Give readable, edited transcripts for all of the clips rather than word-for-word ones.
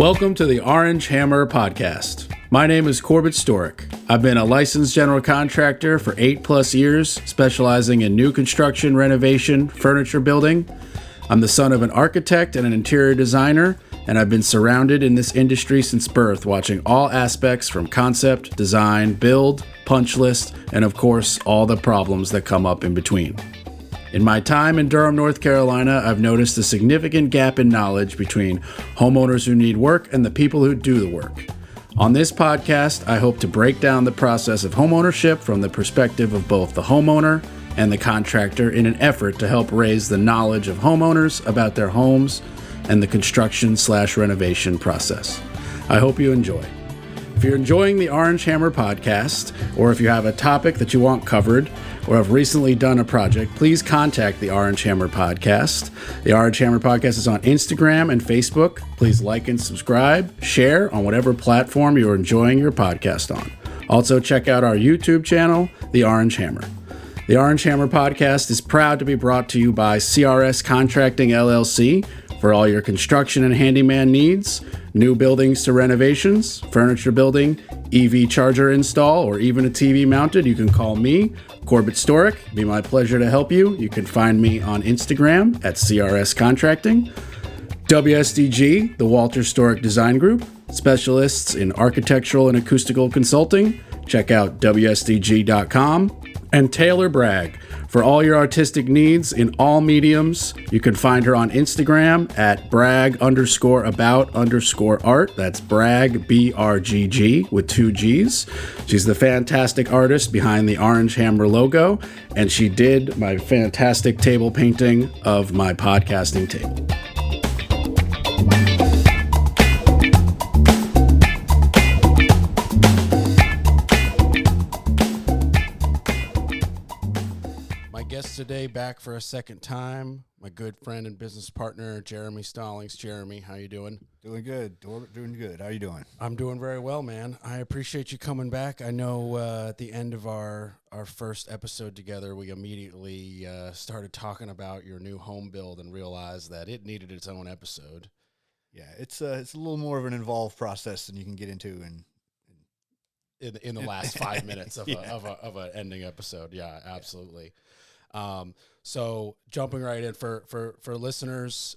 Welcome to the Orange Hammer Podcast. My name is Corbett Storick. I've been a licensed general contractor for 8+ years, specializing in new construction, renovation, furniture building. I'm the son of an architect and an interior designer, and I've been surrounded in this industry since birth, watching all aspects from concept, design, build, punch list, and of course, all the problems that come up in between. In my time in Durham, North Carolina, I've noticed a significant gap in knowledge between homeowners who need work and the people who do the work. On this podcast, I hope to break down the process of homeownership from the perspective of both the homeowner and the contractor in an effort to help raise the knowledge of homeowners about their homes and the construction/renovation process. I hope you enjoy. If you're enjoying the Orange Hammer Podcast, or if you have a topic that you want covered, or have recently done a project, please contact the Orange Hammer Podcast. The Orange Hammer Podcast is on Instagram and Facebook. Please like and subscribe, share on whatever platform you're enjoying your podcast on. Also, check out our YouTube channel, The Orange Hammer. The Orange Hammer Podcast is proud to be brought to you by CRS Contracting LLC for all your construction and handyman needs, new buildings to renovations, furniture building, EV charger install, or even a TV mounted. You can call me, Corbett Storick. It'd be my pleasure to help you. You can find me on Instagram at CRS Contracting. WSDG, the Walter Storick Design Group, specialists in architectural and acoustical consulting. Check out WSDG.com. And Taylor Bragg, for all your artistic needs in all mediums. You can find her on Instagram at brag_about_art. That's brag, BRGG, with 2 G's. She's the fantastic artist behind the Orange Hammer logo, and she did my fantastic table painting of my podcasting table. Guest today, back for a second time, my good friend and business partner, Jeremy Stollings. Jeremy, how you doing? Doing good. Doing good. How you doing? I'm doing very well, man. I appreciate you coming back. I know at the end of our first episode together, we immediately started talking about your new home build and realized that it needed its own episode. Yeah, it's a little more of an involved process than you can get into in the last 5 minutes of an ending episode. Yeah, absolutely. So jumping right in for listeners,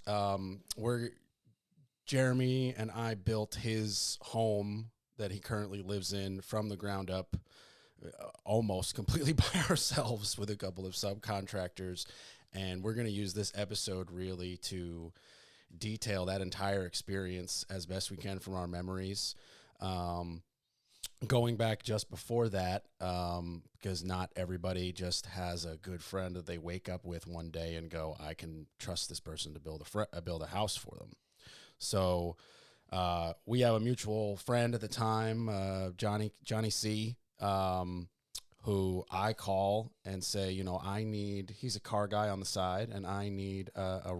Jeremy and I built his home that he currently lives in from the ground up, almost completely by ourselves with a couple of subcontractors. And we're going to use this episode really to detail that entire experience as best we can from our memories. Going back just before that, because not everybody just has a good friend that they wake up with one day and go, I can trust this person to build a house for them. So we have a mutual friend at the time, Johnny C., who I call and say, he's a car guy on the side, and I need a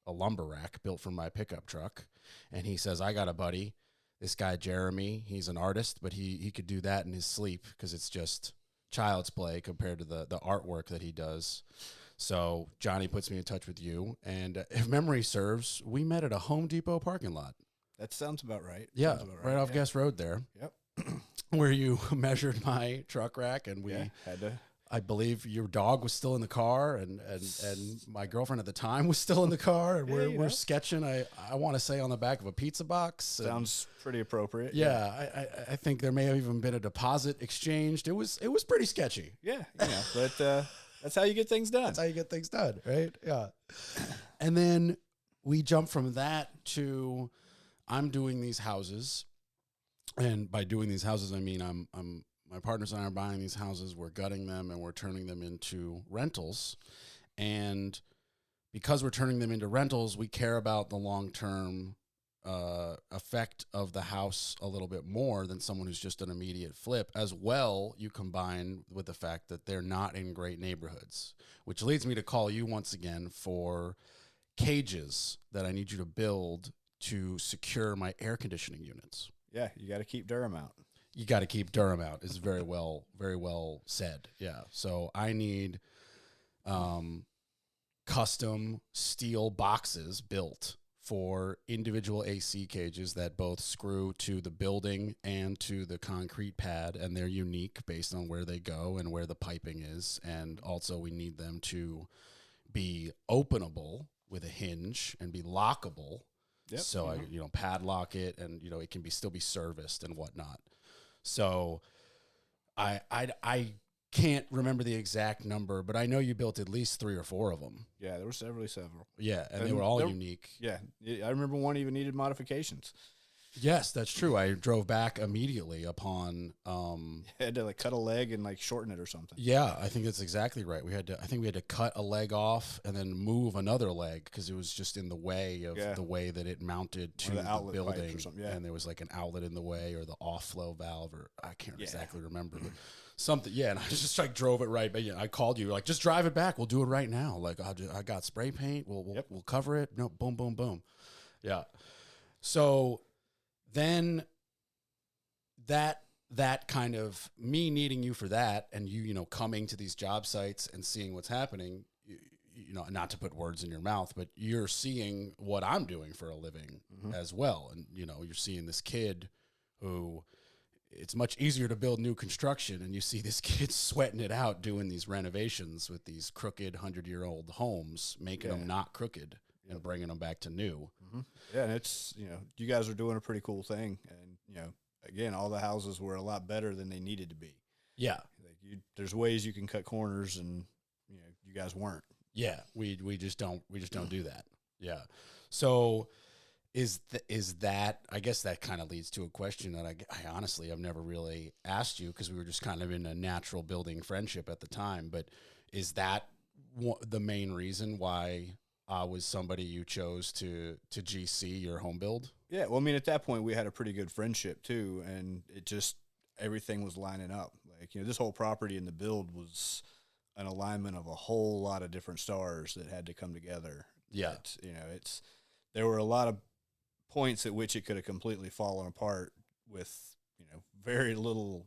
lumber rack built for my pickup truck. And he says, I got a buddy. This guy, Jeremy, he's an artist, but he could do that in his sleep because it's just child's play compared to the artwork that he does. So Johnny puts me in touch with you, and if memory serves, we met at a Home Depot parking lot. That sounds about right. Yeah, right off Guest Road there. Yep. Where you measured my truck rack, and we had to. I believe your dog was still in the car, and my girlfriend at the time was still in the car, and we're sketching. I want to say on the back of a pizza box. Sounds pretty appropriate. Yeah, I think there may have even been a deposit exchanged. It was pretty sketchy. Yeah, but that's how you get things done. That's how you get things done, right? Yeah. And then we jump from that to I'm doing these houses, and by doing these houses, I mean I'm my partners and I are buying these houses, we're gutting them, and we're turning them into rentals. And because we're turning them into rentals, we care about the long-term effect of the house a little bit more than someone who's just an immediate flip. As well, you combine with the fact that they're not in great neighborhoods, which leads me to call you once again for cages that I need you to build to secure my air conditioning units. Yeah, you got to keep Durham out. You got to keep Durham out is very well said. Yeah. So I need custom steel boxes built for individual AC cages that both screw to the building and to the concrete pad, and they're unique based on where they go and where the piping is. And also we need them to be openable with a hinge and be lockable. Yep. So I, padlock it, and it can still be serviced and whatnot. So I can't remember the exact number, but I know you built at least 3 or 4 of them. Yeah, there were several. Yeah, and they were all unique. Yeah, I remember one even needed modifications. Yes, that's true. I drove back immediately upon. You had to cut a leg and shorten it or something. Yeah, I think that's exactly right. I think we had to cut a leg off and then move another leg because it was just in the way of the way that it mounted to the building. Or something. Yeah. And there was an outlet in the way, or the off flow valve, or I can't exactly remember, but something. Yeah, and I just drove it right. But I called you just drive it back. We'll do it right now. I got spray paint. We'll cover it. No, boom, boom, boom. Yeah. So. Then that kind of me needing you for that, and you coming to these job sites and seeing what's happening, not to put words in your mouth, but you're seeing what I'm doing for a living as well. And you're seeing this kid who, it's much easier to build new construction, and you see this kid sweating it out doing these renovations with these crooked 100-year-old homes, making them not crooked and bringing them back to new. Mm-hmm. Yeah, and it's, you guys are doing a pretty cool thing. And, again, all the houses were a lot better than they needed to be. Yeah. There's ways you can cut corners, and, you guys weren't. Yeah, we just don't do that. Yeah. So is that, I guess that kind of leads to a question that I honestly, I've never really asked you, because we were just kind of in a natural building friendship at the time, but is that the main reason why was somebody you chose to GC your home build? Yeah, well, I mean, at that point we had a pretty good friendship too, and it just, everything was lining up. This whole property in the build was an alignment of a whole lot of different stars that had to come together. Yeah, there were a lot of points at which it could have completely fallen apart with very little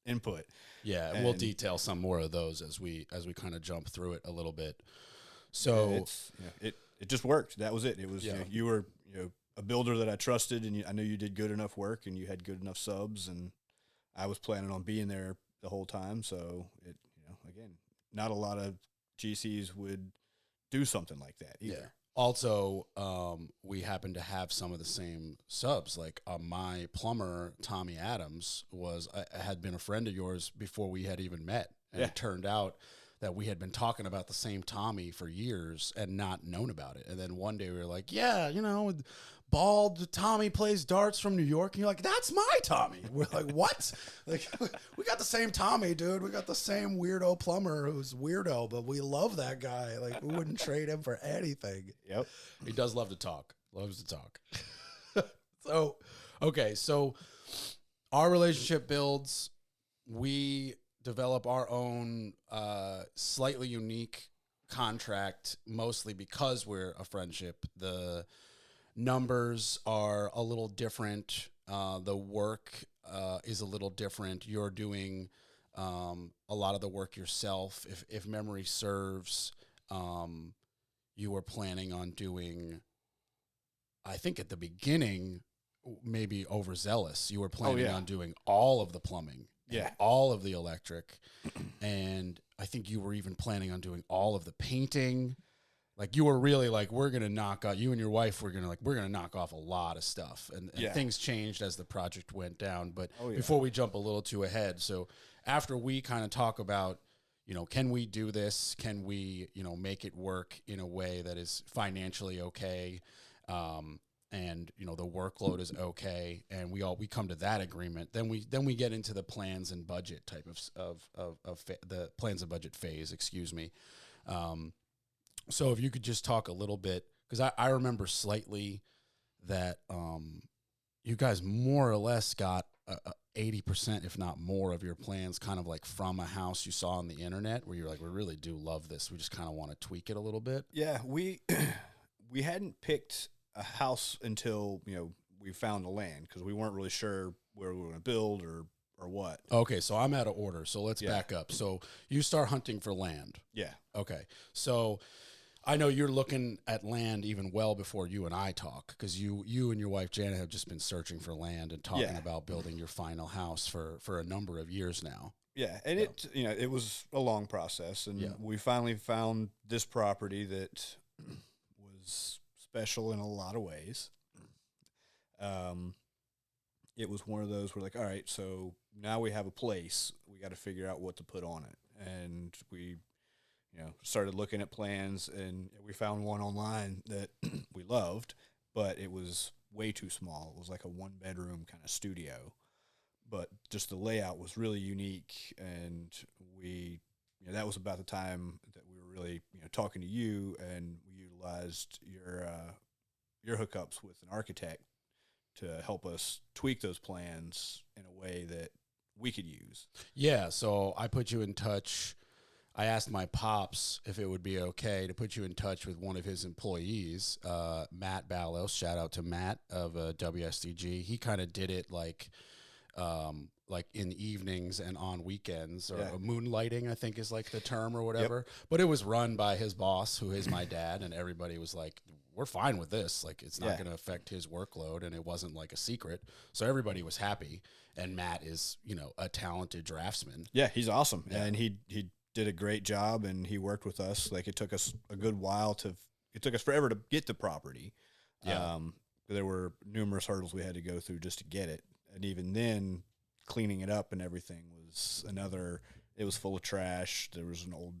input. Yeah, and we'll detail some more of those as we kind of jump through it a little bit. So it just worked. That was it. It was you were a builder that I trusted, and I knew you did good enough work, and you had good enough subs, and I was planning on being there the whole time. So it again, not a lot of GCs would do something like that either. Yeah. Also, we happen to have some of the same subs. My plumber, Tommy Adams, had been a friend of yours before we had even met, and it turned out that we had been talking about the same Tommy for years and not known about it. And then one day we were like, bald Tommy plays darts from New York. And you're like, that's my Tommy. We're like, what? We got the same Tommy, dude. We got the same weirdo plumber who's weirdo, but we love that guy. We wouldn't trade him for anything. Yep. He does love to talk. Loves to talk. So, okay. So our relationship builds. We develop our own slightly unique contract, mostly because we're a friendship. The numbers are a little different. The work is a little different. You're doing a lot of the work yourself. If memory serves, you were planning on doing, I think at the beginning, maybe overzealous. You were planning on doing all of the plumbing. Yeah. All of the electric. And I think you were even planning on doing all of the painting. You were really we're going to knock out, you and your wife were going to knock off a lot of stuff. And things changed as the project went down. But before we jump a little too ahead, so after we kind of talk about, can we do this? Can we, make it work in a way that is financially okay? And the workload is okay, and we come to that agreement. Then we get into the plans and budget type of the plans and budget phase. Excuse me. So if you could just talk a little bit, because I remember slightly that you guys more or less got 80%, if not more, of your plans kind of from a house you saw on the internet, where you're we really do love this. We just kind of want to tweak it a little bit. Yeah, we hadn't picked a house until we found the land, because we weren't really sure where we were going to build or what. Okay, so I'm out of order, so let's back up. So you start hunting for land. Yeah. Okay, so I know you're looking at land even well before you and I talk, because you and your wife Janet have just been searching for land and talking about building your final house for a number of years now. Yeah, and it was a long process, and we finally found this property that was special in a lot of ways. It was one of those where, like, all right, so now we have a place, we got to figure out what to put on it, and we started looking at plans, and we found one online that we loved, but it was way too small. It was like a 1-bedroom kind of studio, but just the layout was really unique. And that was about the time that we were really, talking to you, and we utilized your hookups with an architect to help us tweak those plans in a way that we could use. Yeah. So I put you in touch. I asked my pops if it would be okay to put you in touch with one of his employees, Matt Ballos. Shout out to Matt of WSDG. He kind of did it like in evenings and on weekends, or moonlighting, I think is like the term or whatever. Yep. But it was run by his boss, who is my dad, and everybody was like, we're fine with this. Like, it's not going to affect his workload, and it wasn't like a secret. So everybody was happy. And Matt is, a talented draftsman. Yeah, he's awesome. Yeah. And he did a great job, and he worked with us. Like, it took us a good while it took us forever to get the property. Yeah. There were numerous hurdles we had to go through just to get it. And even then, cleaning it up and everything was it was full of trash. There was an old.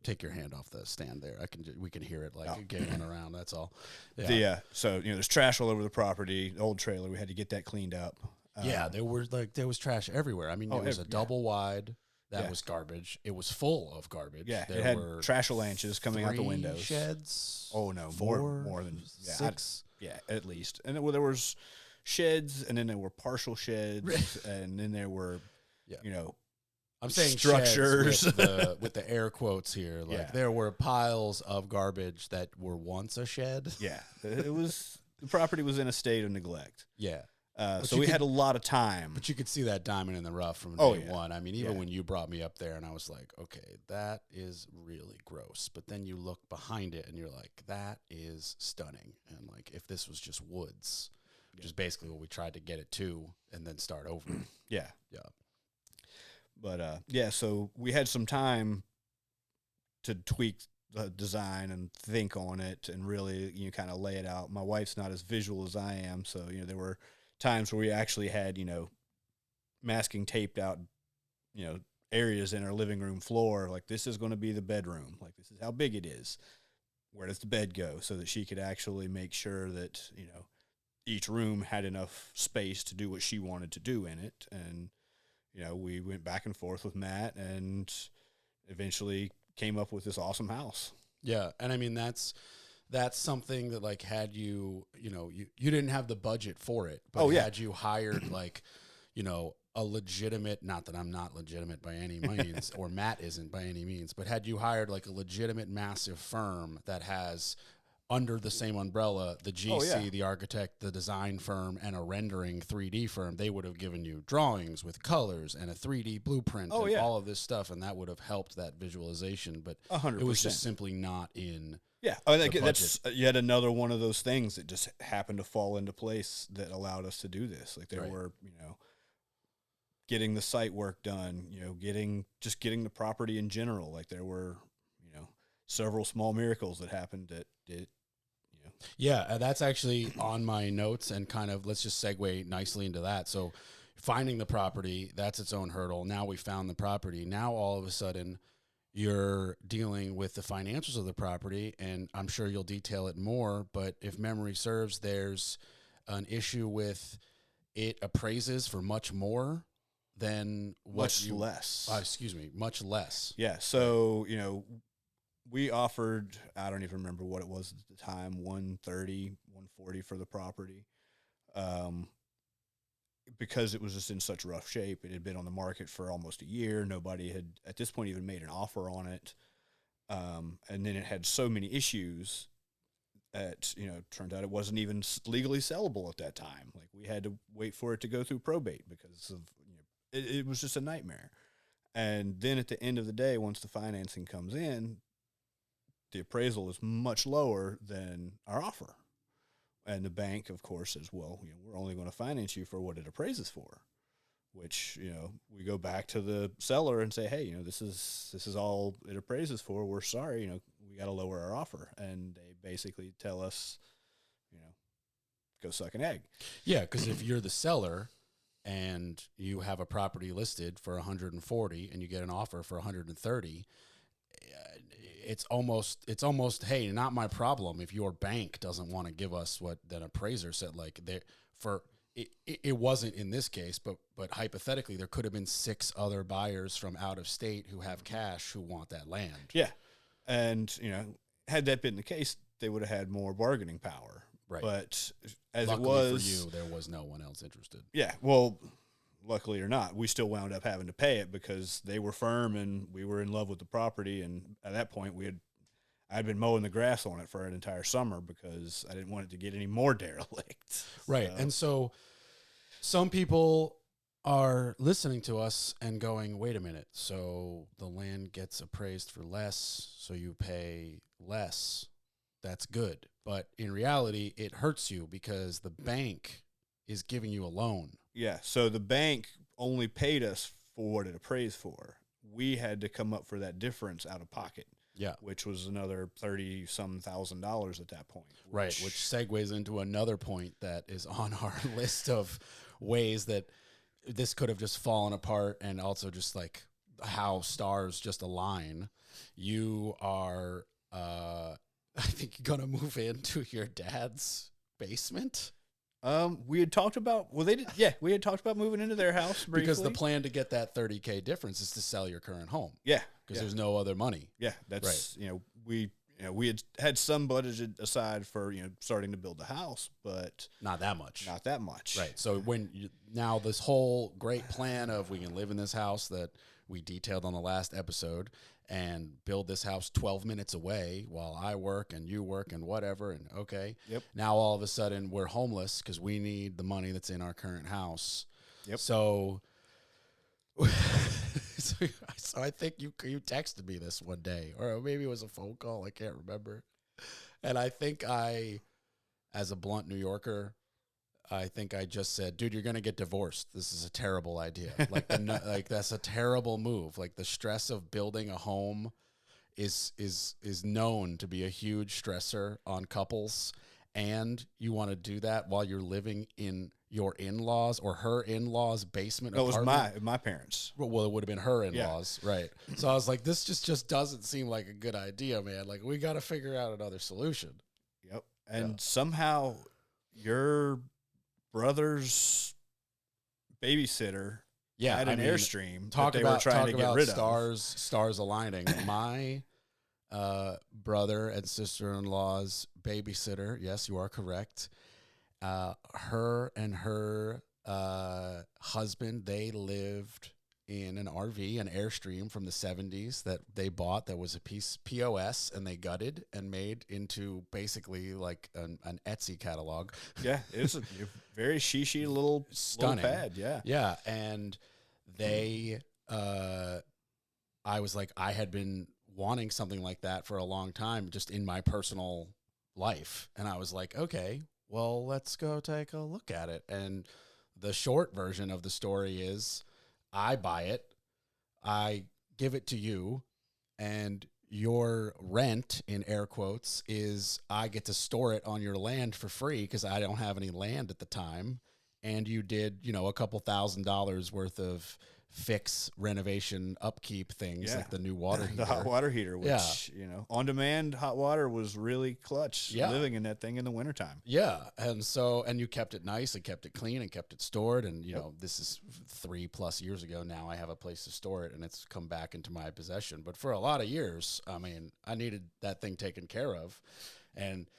Take your hand off the stand there. We can hear it getting around. That's all. Yeah. So, there's trash all over the property, the old trailer. We had to get that cleaned up. There was trash everywhere. I mean, it was a double wide. That was garbage. It was full of garbage. Yeah, it had trash lanches coming out the windows. Sheds. Oh no, more than 6. At least. And there was sheds, and then there were partial sheds, and then there were, I'm saying structures with the air quotes here. There were piles of garbage that were once a shed. Yeah, the property was in a state of neglect. Yeah. So we had a lot of time. But you could see that diamond in the rough from day one. I mean, even when you brought me up there, and I was like, okay, that is really gross. But then you look behind it, and you're like, that is stunning. And, like, if this was just woods, which is basically what we tried to get it to, and then start over. Yeah. Yeah. But, so we had some time to tweak the design and think on it and really, kind of lay it out. My wife's not as visual as I am, so, there were times where we actually had, masking taped out, areas in our living room floor. Like, this is going to be the bedroom. Like, this is how big it is. Where does the bed go? So that she could actually make sure that, each room had enough space to do what she wanted to do in it. And, we went back and forth with Matt and eventually came up with this awesome house. Yeah. And I mean, that's something that, like, had you didn't have the budget for it, but had you hired a legitimate, not that I'm not legitimate by any means, or Matt isn't by any means, but had you hired like a legitimate massive firm that has under the same umbrella, the GC, the architect, the design firm, and a rendering 3D firm, they would have given you drawings with colors and a 3D blueprint and all of this stuff, and that would have helped that visualization. But 100%. It was just simply not in. Yeah, I think that's yet another one of those things that just happened to fall into place that allowed us to do this. Like, there were, getting the site work done, getting the property in general. Like, there were, several small miracles that happened that it. Yeah, that's actually on my notes, and kind of let's just segue nicely into that. So finding the property, that's its own hurdle. Now we found the property. Now all of a sudden you're dealing with the financials of the property, and I'm sure you'll detail it more, but if memory serves, there's an issue with it appraises for much more than much less. Much less. Yeah, so, we offered, I don't even remember what it was at the time, 130, 140 for the property. Because it was just in such rough shape. It had been on the market for almost a year. Nobody had, at this point, even made an offer on it. And then it had so many issues that, turned out it wasn't even legally sellable at that time. Like, we had to wait for it to go through probate because of, it was just a nightmare. And then at the end of the day, once the financing comes in, the appraisal is much lower than our offer. And the bank, of course, says, well, we're only going to finance you for what it appraises for, which, we go back to the seller and say, hey, this is all it appraises for. We're sorry, we got to lower our offer. And they basically tell us, go suck an egg. Yeah, because if you're the seller and you have a property listed for 140 and you get an offer for 130, it's almost, hey, not my problem if your bank doesn't want to give us what that appraiser said. Like it wasn't in this case, but hypothetically there could have been 6 other buyers from out of state who have cash who want that land. Yeah, and had that been the case, they would have had more bargaining power. Right. But as luckily it was for you, there was no one else interested. Yeah. Well, luckily or not, we still wound up having to pay it because they were firm and we were in love with the property. And at that point, I'd been mowing the grass on it for an entire summer because I didn't want it to get any more derelict. Right. And so some people are listening to us and going, wait a minute. So the land gets appraised for less, so you pay less. That's good. But in reality, it hurts you because the bank is giving you a loan. Yeah. So the bank only paid us for what it appraised for. We had to come up for that difference out of pocket. Yeah. Which was another $30-some thousand at that point. Right. Which segues into another point that is on our list of ways that this could have just fallen apart, and also just like how stars just align. You are, I think you're going to move into your dad's basement. We had talked about, we had talked about moving into their house briefly. Because the plan to get that $30K difference is to sell your current home. Yeah. Because there's no other money. Yeah. That's, right. We had some budgeted aside for, starting to build the house, but not that much. Right. So now this whole great plan of we can live in this house that we detailed on the last episode and build this house 12 minutes away while I work and you work and whatever. And okay. Yep. Now all of a sudden we're homeless because we need the money that's in our current house. Yep. So I think you texted me this one day, or maybe it was a phone call. I can't remember. And I think as a blunt New Yorker, I think I just said, dude, you're going to get divorced. This is a terrible idea. Like that's a terrible move. Like the stress of building a home is known to be a huge stressor on couples. And you want to do that while you're living in your in-laws or her in-laws' basement apartment. It was my parents. Well, it would have been her in-laws, yeah. Right. So I was like, this just doesn't seem like a good idea, man. Like, we got to figure out another solution. Yep. And somehow your brother's babysitter had an Airstream that they were trying to get rid of. Stars aligning. My brother and sister-in-law's babysitter, yes, you are correct. Her and her husband, they lived in an RV, an Airstream from the 70s that they bought that was a piece POS, and they gutted and made into basically like an Etsy catalog. Yeah, it was a very shishy little stunning little pad. Yeah. Yeah. And they, I was like, I had been wanting something like that for a long time, just in my personal life. And I was like, okay, well, let's go take a look at it. And the short version of the story is I buy it, I give it to you, and your rent, in air quotes, is I get to store it on your land for free because I don't have any land at the time. And you did, a couple $1,000s worth of fix, renovation, upkeep things, like the new water heater. The hot water heater, which, on-demand hot water was really clutch living in that thing in the wintertime. Yeah, and you kept it nice and kept it clean and kept it stored, and, this is 3+ years ago now. I have a place to store it, and it's come back into my possession. But for a lot of years, I needed that thing taken care of, and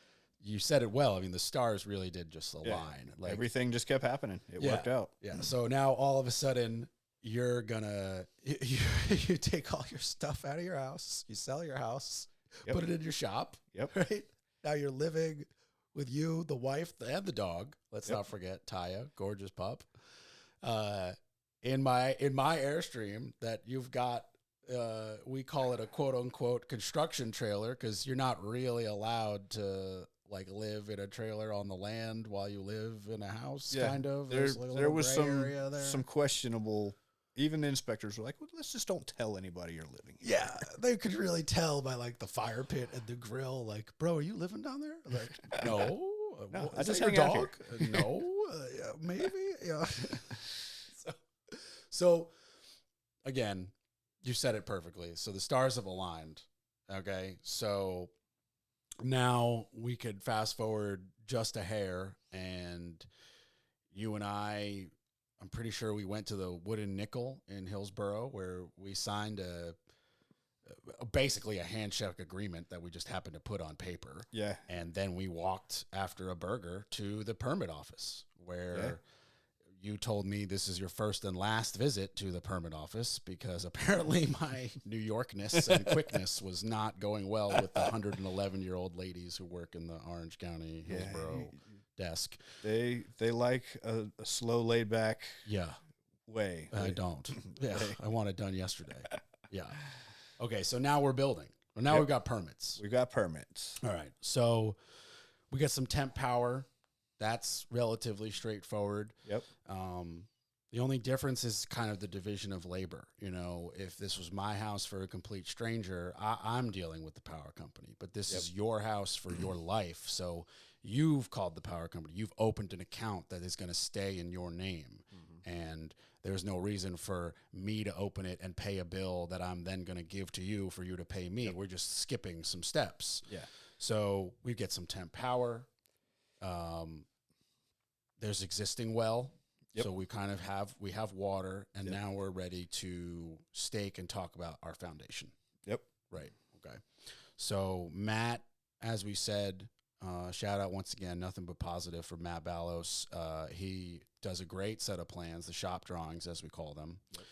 you said it well. The stars really did just align. Like, everything just kept happening. It worked out. Yeah, so now all of a sudden, you're gonna you take all your stuff out of your house, you sell your house, put it in your shop. Yep. Right now you're living with you, the wife, and the dog. Let's not forget Taya, gorgeous pup. In my Airstream that you've got we call it a quote unquote construction trailer because you're not really allowed to like live in a trailer on the land while you live in a house. Yeah, Kind of. There was some questionable. Even the inspectors were like, well, let's just don't tell anybody you're living here. Yeah, they could really tell by like the fire pit and the grill. Like, bro, are you living down there? Like, no. No, is this your dog? No, yeah, maybe. Yeah. So, again, you said it perfectly. So the stars have aligned. Okay, so now we could fast forward just a hair, and you and I'm pretty sure we went to the Wooden Nickel in Hillsboro where we signed basically a handshake agreement that we just happened to put on paper. Yeah. And then we walked after a burger to the permit office where you told me this is your first and last visit to the permit office because apparently my New Yorkness and quickness was not going well with the 111-year-old ladies who work in the Orange County Hillsboro desk. They like a slow, laid back way. I don't. Yeah, I want it done yesterday. Yeah. Okay, so now we're building. Well, now we've got permits. We've got permits. All right. So we got some temp power. That's relatively straightforward. Yep. The only difference is kind of the division of labor. You know, if this was my house for a complete stranger, I'm dealing with the power company. But this is your house for your life. So you've called the power company. You've opened an account that is going to stay in your name. And there's no reason for me to open it and pay a bill that I'm then going to give to you for you to pay me. We're just skipping some steps. Yeah. So we get some temp power. There's existing well. So we kind of have water, and now we're ready to stake and talk about our foundation. Yep. Right. Okay. So Matt, as we said, shout out once again, nothing but positive for Matt Ballos. He does a great set of plans, the shop drawings, as we call them. Yep.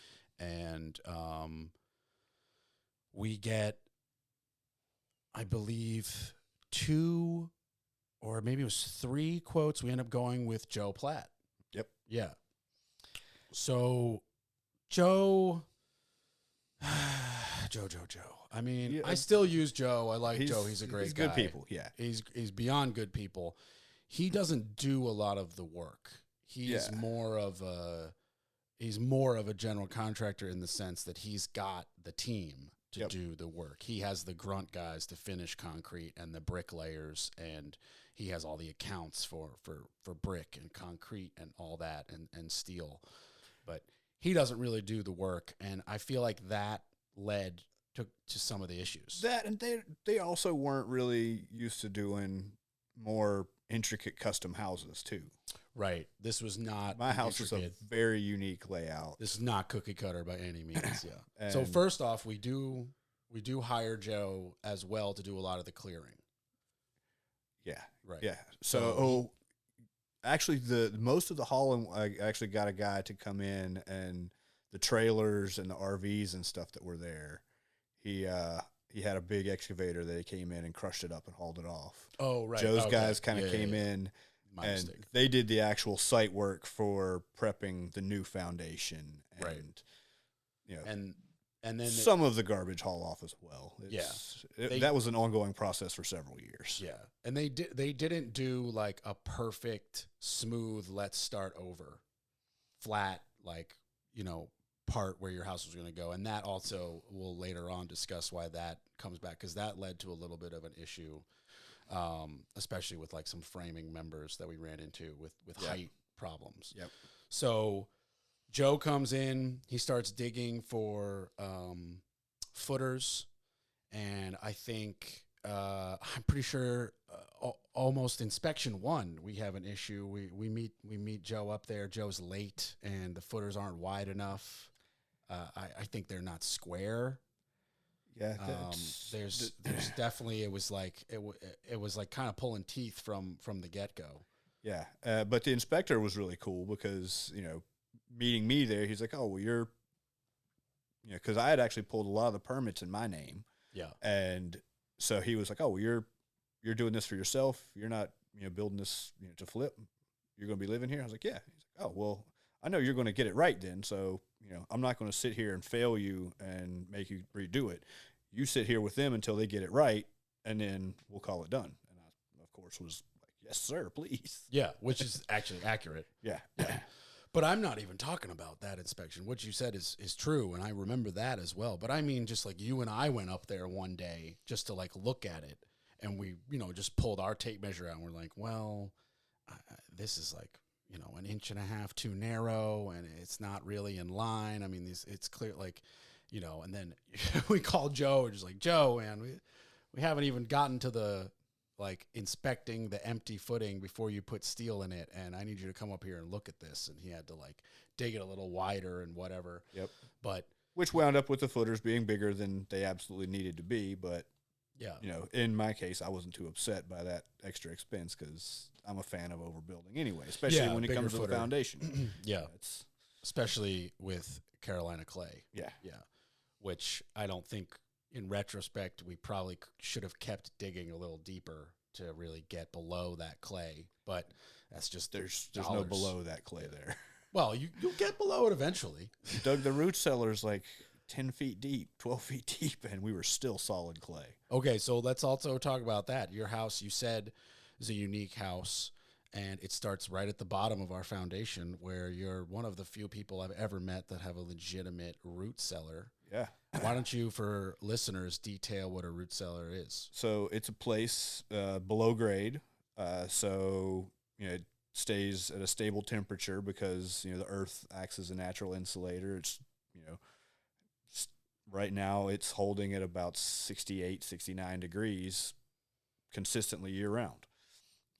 And we get, I believe, 2 or maybe it was 3 quotes. We end up going with Joe Platt. Yep. Yeah. So Joe. Joe. I mean, I still use Joe. I like Joe. He's a great guy. Good people. Yeah. He's beyond good people. He doesn't do a lot of the work. He's more of a general contractor in the sense that he's got the team to do the work. He has the grunt guys to finish concrete and the bricklayers, and he has all the accounts for brick and concrete and all that and steel. But he doesn't really do the work, and I feel like that led to some of the issues. That, and they also weren't really used to doing more intricate custom houses too. Right. This was not my house is a very unique layout. This is not cookie cutter by any means. Yeah. So first off, we do hire Joe as well to do a lot of the clearing. Yeah. Right. Yeah. So actually, the most of the hauling, I actually got a guy to come in, and the trailers and the RVs and stuff that were there. He had a big excavator that he came in and crushed it up and hauled it off. Oh, right. Joe's guys kind of came in, My and mistake. they did the actual site work for prepping the new foundation. And, Right. You know, and then some of the garbage haul off as well. That was an ongoing process for several years. Yeah. And they didn't do like a perfect, smooth, let's start over, flat, like, part where your house was going to go. And that also we'll later on discuss why that comes back, because that led to a little bit of an issue, especially with like some framing members that we ran into with height problems. Yep. So Joe comes in, he starts digging for footers, and I think I'm pretty sure almost inspection 1 we have an issue. We meet Joe up there. Joe's late, and the footers aren't wide enough. I think they're not square. Yeah, there's definitely it was like kind of pulling teeth from the get go. Yeah, but the inspector was really cool because meeting me there, he's like, oh, well, you're, because I had actually pulled a lot of the permits in my name. Yeah. And so he was like, oh, well, you're doing this for yourself. You're not, building this, to flip. You're going to be living here. I was like, yeah. He's like, oh, well, I know you're going to get it right then. So, I'm not going to sit here and fail you and make you redo it. You sit here with them until they get it right, and then we'll call it done. And I, of course, was like, yes, sir, please. Yeah, which is actually accurate. Yeah. But I'm not even talking about that inspection. What you said is true, and I remember that as well. But I mean, just like you and I went up there one day just to like look at it, and we, just pulled our tape measure out, and we're like, well, this is like, an inch and a half too narrow, and it's not really in line. I mean, it's clear, like, and then we called Joe, and just like, Joe, man, we haven't even gotten to the, like, inspecting the empty footing before you put steel in it, and I need you to come up here and look at this. And he had to like dig it a little wider and whatever. Yep. But which wound up with the footers being bigger than they absolutely needed to be. But yeah, in my case, I wasn't too upset by that extra expense because I'm a fan of overbuilding anyway, especially when it comes to the foundation. Yeah, especially with Carolina clay. Yeah. Which I don't think, in retrospect, we probably should have kept digging a little deeper to really get below that clay. But that's just there's no below that clay there. Well, you'll get below it eventually. Dug the root cellar's like 10 feet deep, 12 feet deep, and we were still solid clay. Okay, so let's also talk about that. Your house, you said, is a unique house, and it starts right at the bottom of our foundation, where you're one of the few people I've ever met that have a legitimate root cellar. Yeah. Why don't you, for listeners, detail what a root cellar is? So it's a place below grade. So, it stays at a stable temperature because, the earth acts as a natural insulator. It's, right now it's holding at about 68, 69 degrees consistently year round.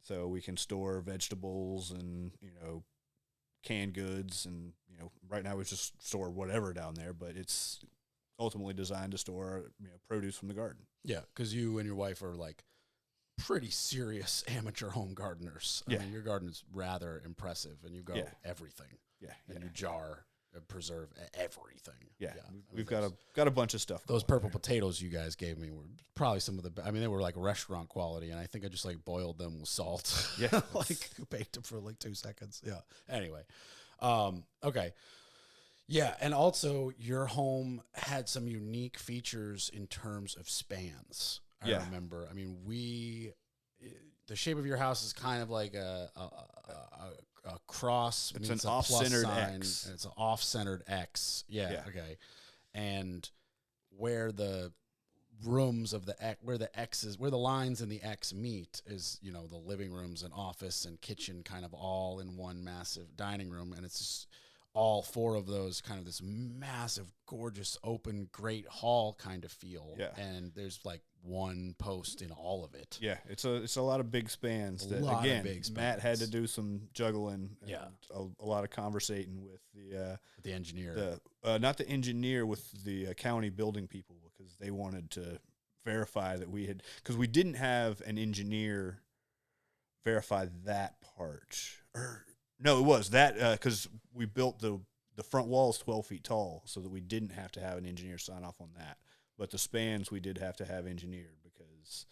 So we can store vegetables and, canned goods. And, right now we just store whatever down there, but it's ultimately designed to store, produce from the garden. Yeah, because you and your wife are like pretty serious amateur home gardeners. I mean, your garden is rather impressive, and you grow everything. Yeah, and you jar and preserve everything. Yeah, we've got a bunch of stuff. Those purple potatoes you guys gave me were probably some of the. I mean, they were like restaurant quality, and I think I just like boiled them with salt. Yeah, like baked them for like 2 seconds. Yeah. Anyway, okay. Yeah, and also your home had some unique features in terms of spans. I remember. I mean, the shape of your house is kind of like a cross. It's an off-centered X. And it's an off-centered X. Yeah. Okay. And where the rooms of the X, where the lines in the X meet is, the living rooms and office and kitchen kind of all in one massive dining room, and it's just all four of those kind of this massive, gorgeous, open, great hall kind of feel. Yeah. And there's like one post in all of it. Yeah. It's a lot of big spans. Matt had to do some juggling. Yeah. A lot of conversating with the engineer. Not the engineer, with the county building people, because they wanted to verify that because we didn't have an engineer verify that part. No, it was that because we built the front wall is 12 feet tall, so that we didn't have to have an engineer sign off on that. But the spans we did have to have engineered because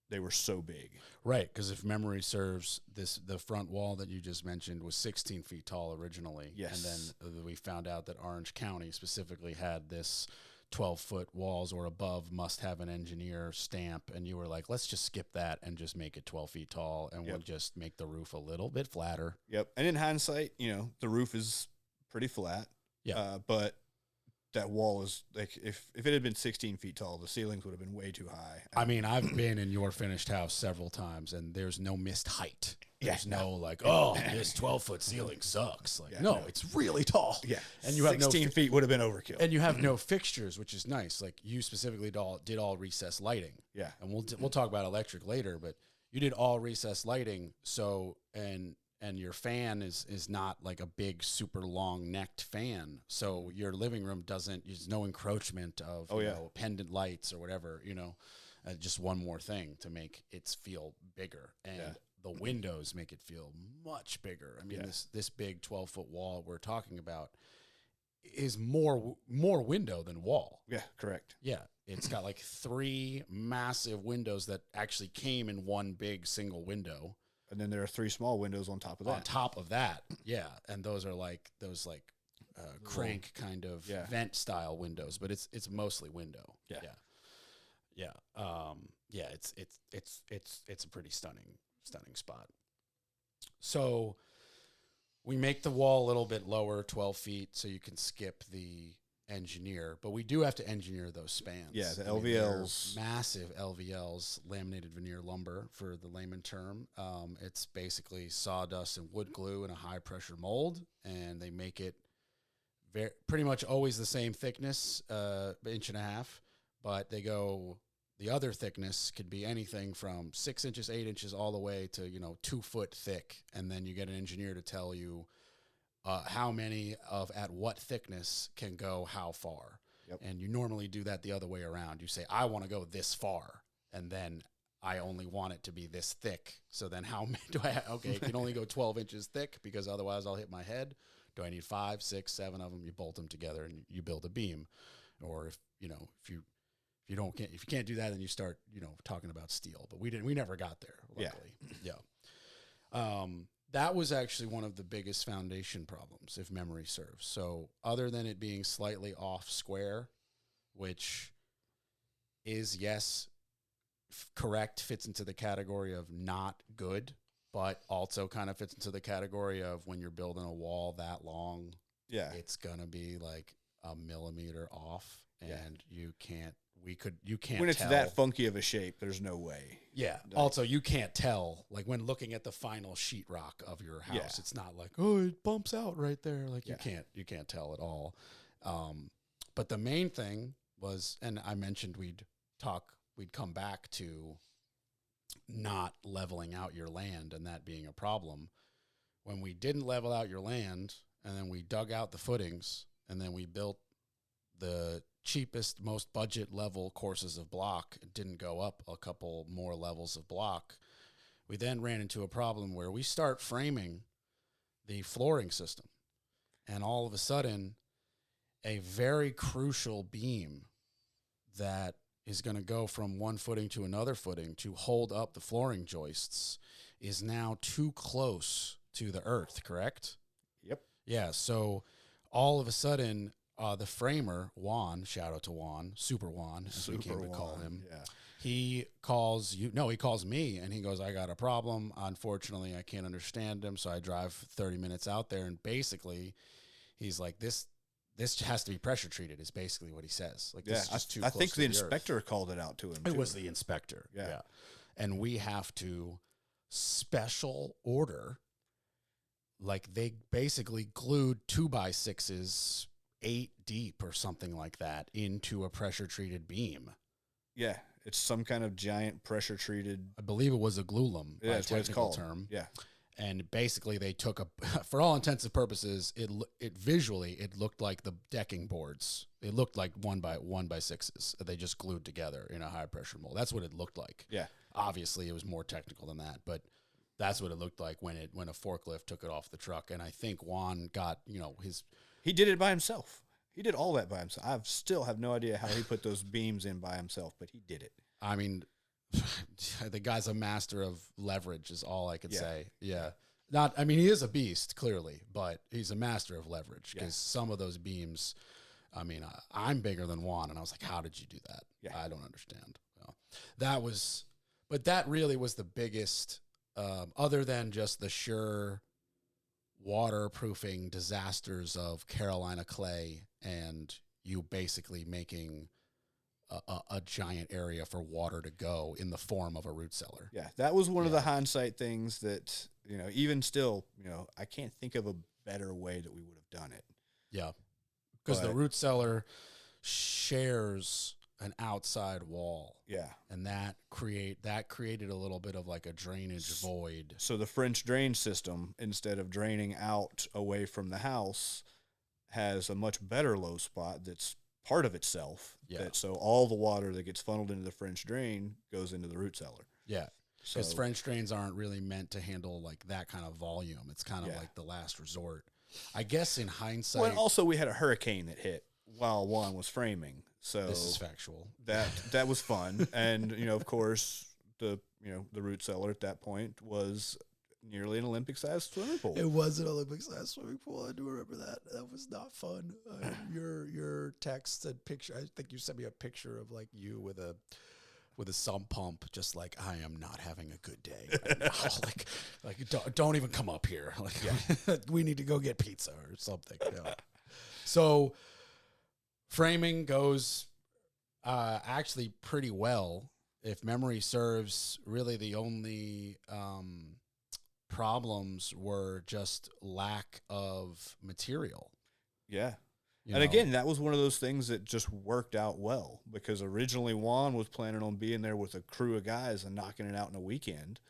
they were so big. Right, because if memory serves, the front wall that you just mentioned was 16 feet tall originally. Yes. And then we found out that Orange County specifically had this 12-foot walls or above must have an engineer stamp, and you were like, let's just skip that and just make it 12 feet tall, and we'll just make the roof a little bit flatter. Yep. And in hindsight, the roof is pretty flat. Yeah. But that wall is like, if it had been 16 feet tall, the ceilings would have been way too high. I mean, I've been in your finished house several times, and there's no missed height. There's no like, this 12-foot ceiling sucks. Like, it's really tall. Yeah, and you 16 feet would have been overkill. And you have no fixtures, which is nice. Like, you specifically did all recessed lighting. Yeah, and we'll talk about electric later, but you did all recessed lighting. So and your fan is not like a big, super long necked fan. So your living room there's no encroachment of pendant lights or whatever. Just one more thing to make it feel bigger. And the windows make it feel much bigger. I mean, this big 12-foot wall we're talking about is more window than wall. Yeah, correct. Yeah, it's got like 3 massive windows that actually came in one big single window. And then there are 3 small windows on top of that. On top of that, yeah. And those are like crank kind of vent style windows, but it's mostly window. It's a pretty stunning spot. So we make the wall a little bit lower, 12 feet, so you can skip the engineer, but we do have to engineer those spans. Yeah, the LVLs. Massive LVLs, laminated veneer lumber for the layman term. It's basically sawdust and wood glue in a high pressure mold, and they make it pretty much always the same thickness, 1.5 inches, but they go, the other thickness could be anything from 6 inches, 8 inches, all the way to, 2 foot thick. And then you get an engineer to tell you how many at what thickness can go how far. Yep. And you normally do that the other way around. You say, I want to go this far, and then I only want it to be this thick. So then how many do I have? Okay, it can only go 12 inches thick because otherwise I'll hit my head. Do I need 5, 6, 7 of them? You bolt them together and you build a beam. Or if you can't do that, then you start, talking about steel. But we never got there, luckily. Yeah. That was actually one of the biggest foundation problems, if memory serves. So other than it being slightly off square, which is, yes, correct, fits into the category of not good, but also kind of fits into the category of when you're building a wall that long, it's going to be like a millimeter off, and you can't when it's tell. that funky of a shape, there's no way. Yeah. Also, you can't tell, like when looking at the final sheetrock of your house, it's not like, oh, it bumps out right there. Like you can't tell at all. But the main thing was, and I mentioned we'd come back to not leveling out your land and that being a problem. When we didn't level out your land, and then we dug out the footings, and then we built the cheapest, most budget level courses of block, didn't go up a couple more levels of block. We then ran into a problem where we start framing the flooring system, and all of a sudden a very crucial beam that is going to go from one footing to another footing to hold up the flooring joists is now too close to the earth, correct? Yep. Yeah, so all of a sudden the framer, Juan, shout out to Juan, Super Juan, as we came to call him. Yeah. He calls he calls me, and he goes, I got a problem. Unfortunately, I can't understand him, so I drive 30 minutes out there, and basically he's like, this has to be pressure treated, is basically what he says. Like, this is just too close I think to the earth. inspector called it out to him. It was the inspector. Yeah. And we have to special order, like they basically glued 2x6s 8 deep or something like that into a pressure treated beam. Yeah, it's some kind of giant pressure treated. I believe it was a glulum, by a that's what it's technical called. term. Yeah, and basically they took for all intents and purposes, it visually it looked like the decking boards. It looked like 1x6s. They just glued together in a high pressure mold. That's what it looked like. Yeah, obviously it was more technical than that, but that's what it looked like when a forklift took it off the truck. And I think Juan got he did it by himself. He did all that by himself. I still have no idea how he put those beams in by himself, but he did it. I mean, the guy's a master of leverage is all I could say. Yeah. He is a beast, clearly, but he's a master of leverage because some of those beams, I'm bigger than Juan, and I was like, how did you do that? Yeah. I don't understand. But that really was the biggest, other than just the sure waterproofing disasters of Carolina clay and you basically making a giant area for water to go in the form of a root cellar. Yeah, that was one of the hindsight things that, even still, I can't think of a better way that we would have done it. Yeah, because the root cellar shares an outside wall. Yeah. And that created a little bit of like a drainage void. So the French drain system, instead of draining out away from the house, has a much better low spot that's part of itself. Yeah. So all the water that gets funneled into the French drain goes into the root cellar. Yeah. Because French drains aren't really meant to handle like that kind of volume. It's kind of like the last resort. I guess in hindsight. Well, also we had a hurricane that hit while Juan was framing. So this is factual. That was fun. And, of course, the root cellar at that point was nearly an Olympic-sized swimming pool. It was an Olympic-sized swimming pool. I do remember that. That was not fun. Your text and picture. I think you sent me a picture of like you with a sump pump, just like, I am not having a good day right now. like don't even come up here. Like, we need to go get pizza or something. Yeah. So framing goes actually pretty well. If memory serves, really the only problems were just lack of material. Yeah. You And know? again, that was one of those things that just worked out well, because originally Juan was planning on being there with a crew of guys and knocking it out in a weekend.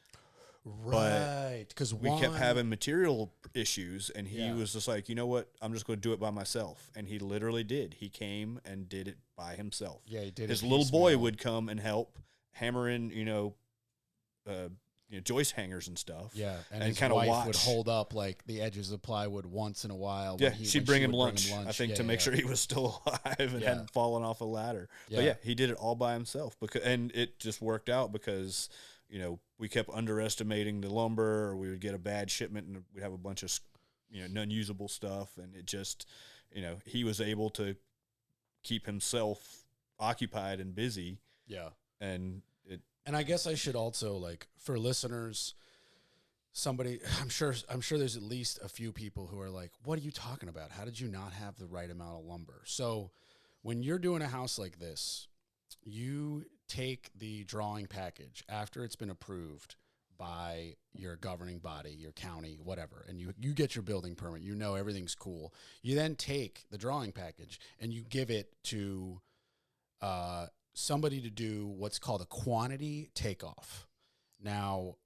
Right, because We kept having material issues, and he was just like, you know what, I'm just going to do it by myself. And he literally did. He came and did it by himself. Yeah, he did. His little boy would come and help hammer in, joist hangers and stuff. Yeah, and and his kind of wife watch. would hold up like the edges of plywood once in a while. Yeah, when she'd she bring him would lunch, I think, to make sure he was still alive and hadn't fallen off a ladder. But yeah, he did it all by himself, and it just worked out because, we kept underestimating the lumber, or we would get a bad shipment and we'd have a bunch of, non-usable stuff. And it just, he was able to keep himself occupied and busy. Yeah. And I guess I should also, like, for listeners, I'm sure there's at least a few people who are like, what are you talking about? How did you not have the right amount of lumber? So when you're doing a house like this, you take the drawing package after it's been approved by your governing body, your county, whatever, and you get your building permit. Everything's cool. You then take the drawing package and you give it to somebody to do what's called a quantity takeoff. Now,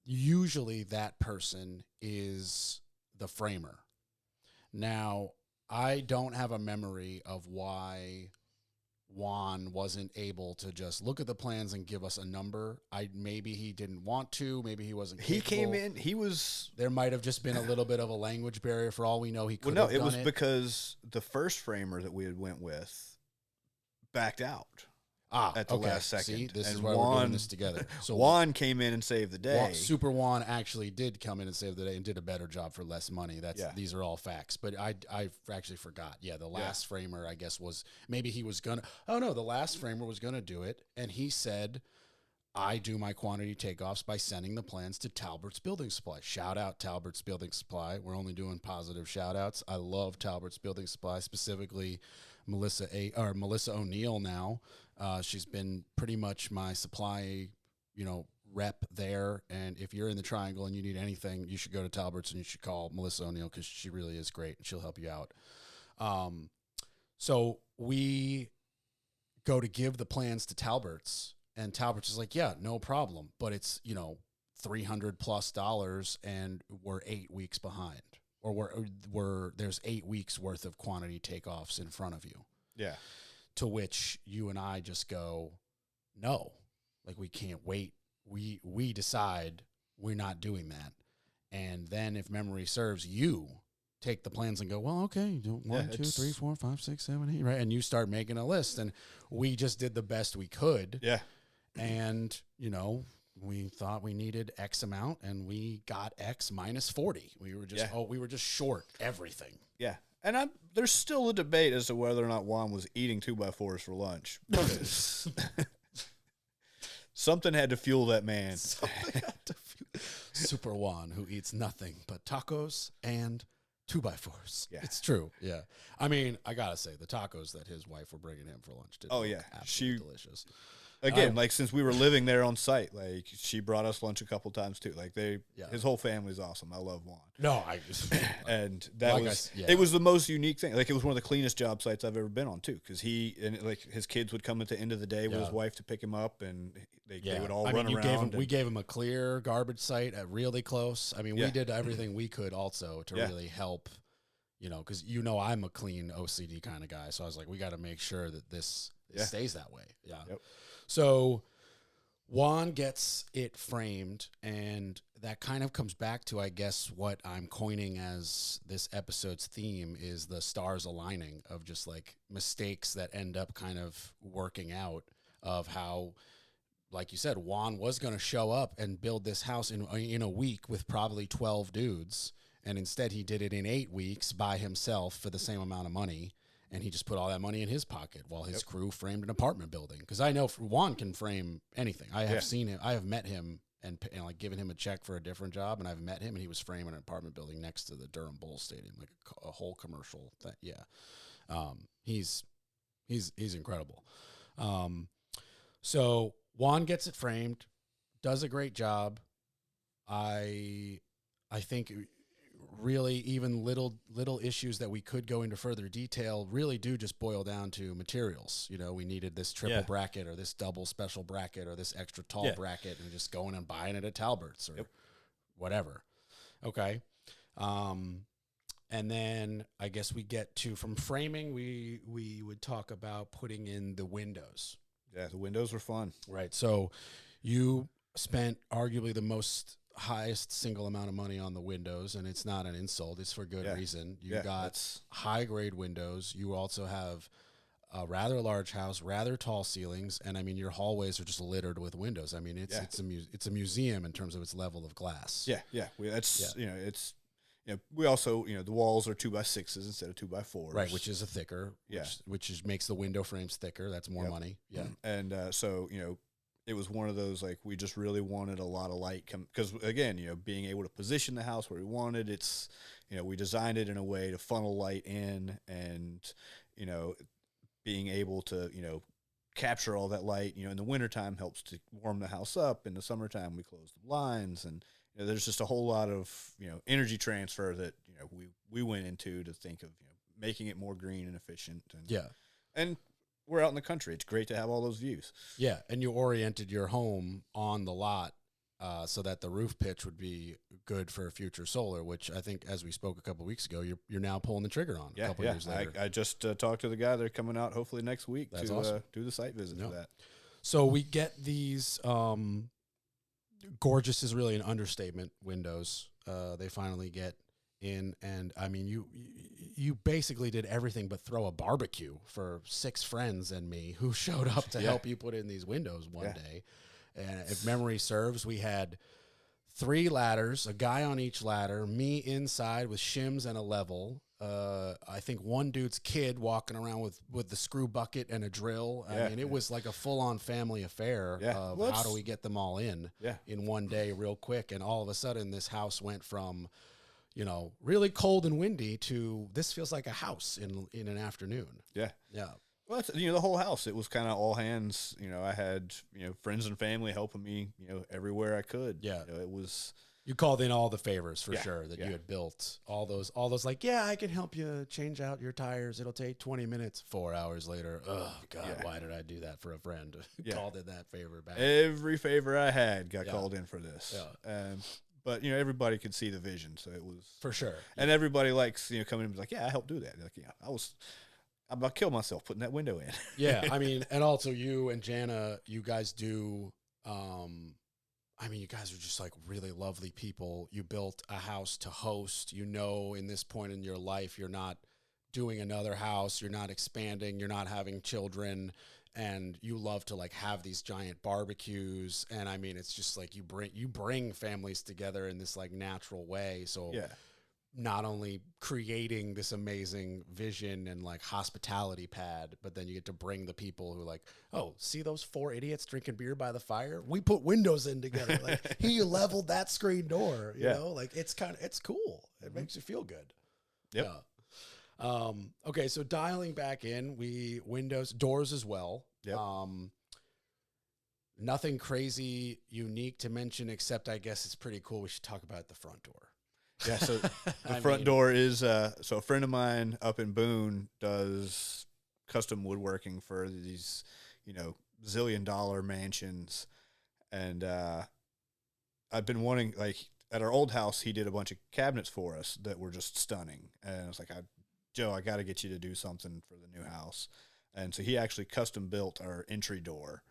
usually that person is the framer. Now, I don't have a memory of why Juan wasn't able to just look at the plans and give us a number. Maybe he didn't want to. Maybe he wasn't capable. he came in. He was. There might have just been a little bit of a language barrier. For all we know, he could Well, have no, done it was because the first framer that we had went with backed out at the last second. See, this and is why we're doing this together. So Juan came in and saved the day. Super Juan actually did come in and save the day and did a better job for less money. These are all facts. But I actually forgot. Yeah, the last framer, I guess, was maybe he was gonna. Oh no, the last framer was gonna do it, and he said, I do my quantity takeoffs by sending the plans to Talbert's Building Supply. Shout out Talbert's Building Supply. We're only doing positive shout outs. I love Talbert's Building Supply, specifically Melissa O'Neill now. She's been pretty much my supply, rep there. And if you're in the Triangle and you need anything, you should go to Talbert's and you should call Melissa O'Neill, because she really is great and she'll help you out. So we go to give the plans to Talbert's, and Talbert's is like, yeah, no problem. But it's, $300+ and we're 8 weeks behind, or there's 8 weeks worth of quantity takeoffs in front of you. Yeah. To which you and I just go, no, like, we can't wait. We decide we're not doing that. And then, if memory serves, you take the plans and go, well, okay, you do 1, 2, 3, 4, 5, 6, 7, 8, right? And you start making a list. And we just did the best we could. Yeah. And, we thought we needed X amount, and we got X minus 40. We were just short everything. Yeah. And there's still a debate as to whether or not Juan was eating 2x4s for lunch. Something had to fuel that man. Super Juan, who eats nothing but tacos and 2x4s. Yeah. It's true. Yeah. I mean, I got to say, the tacos that his wife were bringing him for lunch did look absolutely delicious. Again, since we were living there on site, she brought us lunch a couple times too. His whole family's awesome. I love Juan. No, and that it was the most unique thing. It was one of the cleanest job sites I've ever been on too, because his kids would come at the end of the day with his wife to pick him up, and they would all run around. We gave him a clear garbage site at really close. I mean, we did everything we could also to really help. Because I'm a clean OCD kind of guy, so I was like, we got to make sure that this stays that way. Yeah. Yep. So Juan gets it framed, and that kind of comes back to, I guess, what I'm coining as this episode's theme is the stars aligning of just like mistakes that end up kind of working out, of how like you said, Juan was going to show up and build this house in a week with probably 12 dudes. And instead he did it in 8 weeks by himself for the same amount of money. And he just put all that money in his pocket while his crew framed an apartment building. Because I know Juan can frame anything. I have seen him. I have met him and like given him a check for a different job. And I've met him and he was framing an apartment building next to the Durham Bulls Stadium, like a whole commercial thing. Yeah. He's incredible. So Juan gets it framed, does a great job. I think really even little issues that we could go into further detail really do just boil down to materials. You know, we needed this triple bracket or this double special bracket or this extra tall bracket, and just going and buying it at Talbert's or whatever. Okay. And then I guess we get to, from framing, we would talk about putting in the windows. Yeah, the windows were fun. Right. So you spent arguably the highest single amount of money on the windows, and it's not an insult. It's for good reason. You got high grade windows. You also have a rather large house, rather tall ceilings, and I mean your hallways are just littered with windows. I mean it's a museum in terms of its level of glass. We also, the walls are 2x6s instead of 2x4s. Right, which is a thicker, which makes the window frames thicker. That's more money. Yeah. And so, it was one of those, like, we just really wanted a lot of light because, again, being able to position the house where we wanted, it's, we designed it in a way to funnel light in and, being able to, capture all that light, in the wintertime helps to warm the house up. In the summertime, we close the blinds, and there's just a whole lot of, energy transfer that, we went into to think of, making it more green and efficient. And we're out in the country. It's great to have all those views. Yeah. And you oriented your home on the lot so that the roof pitch would be good for future solar, which I think, as we spoke a couple of weeks ago, you're now pulling the trigger on a couple of years later. I just talked to the guy. They're coming out hopefully next week to do the site visit for that. So we get these gorgeous is really an understatement windows. They finally get in, and I mean you basically did everything but throw a barbecue for 6 friends and me who showed up to help you put in these windows one day. And if memory serves, we had 3 ladders, a guy on each ladder, me inside with shims and a level. I think one dude's kid walking around with the screw bucket and a drill. I mean, it was like a full-on family affair of how do we get them all in one day real quick. And all of a sudden, this house went from, really cold and windy to this feels like a house in an afternoon. Yeah. Yeah. Well, that's, the whole house, it was kind of all hands. I had, friends and family helping me, everywhere I could. Yeah. It was... You called in all the favors for sure that you had built. All those like, I can help you change out your tires. It'll take 20 minutes. 4 hours later, oh, God, why did I do that for a friend? Called in that favor back. Every favor I had got called in for this. Yeah. But, everybody could see the vision, so it was... For sure. And everybody likes, coming in and be like, I helped do that. Like, I'm about to kill myself putting that window in. Yeah, I mean, and also you and Jana, you guys do... you guys are just like really lovely people. You built a house to host. In this point in your life, you're not doing another house. You're not expanding. You're not having children. And you love to like have these giant barbecues. And I mean, it's just like you bring families together in this like natural way. So not only creating this amazing vision and like hospitality pad, but then you get to bring the people who like, oh, see those 4 idiots drinking beer by the fire? We put windows in together. Like he leveled that screen door, you know, like it's cool. It makes you feel good. Yep. Yeah. Okay. So dialing back in, windows, doors as well. Yep. Nothing crazy unique to mention, except I guess it's pretty cool. We should talk about the front door. Yeah, so the front door is so a friend of mine up in Boone does custom woodworking for these, zillion-dollar mansions, and I've been wanting, like, at our old house, he did a bunch of cabinets for us that were just stunning, and I was like, Joe, I got to get you to do something for the new house, and so he actually custom built our entry door,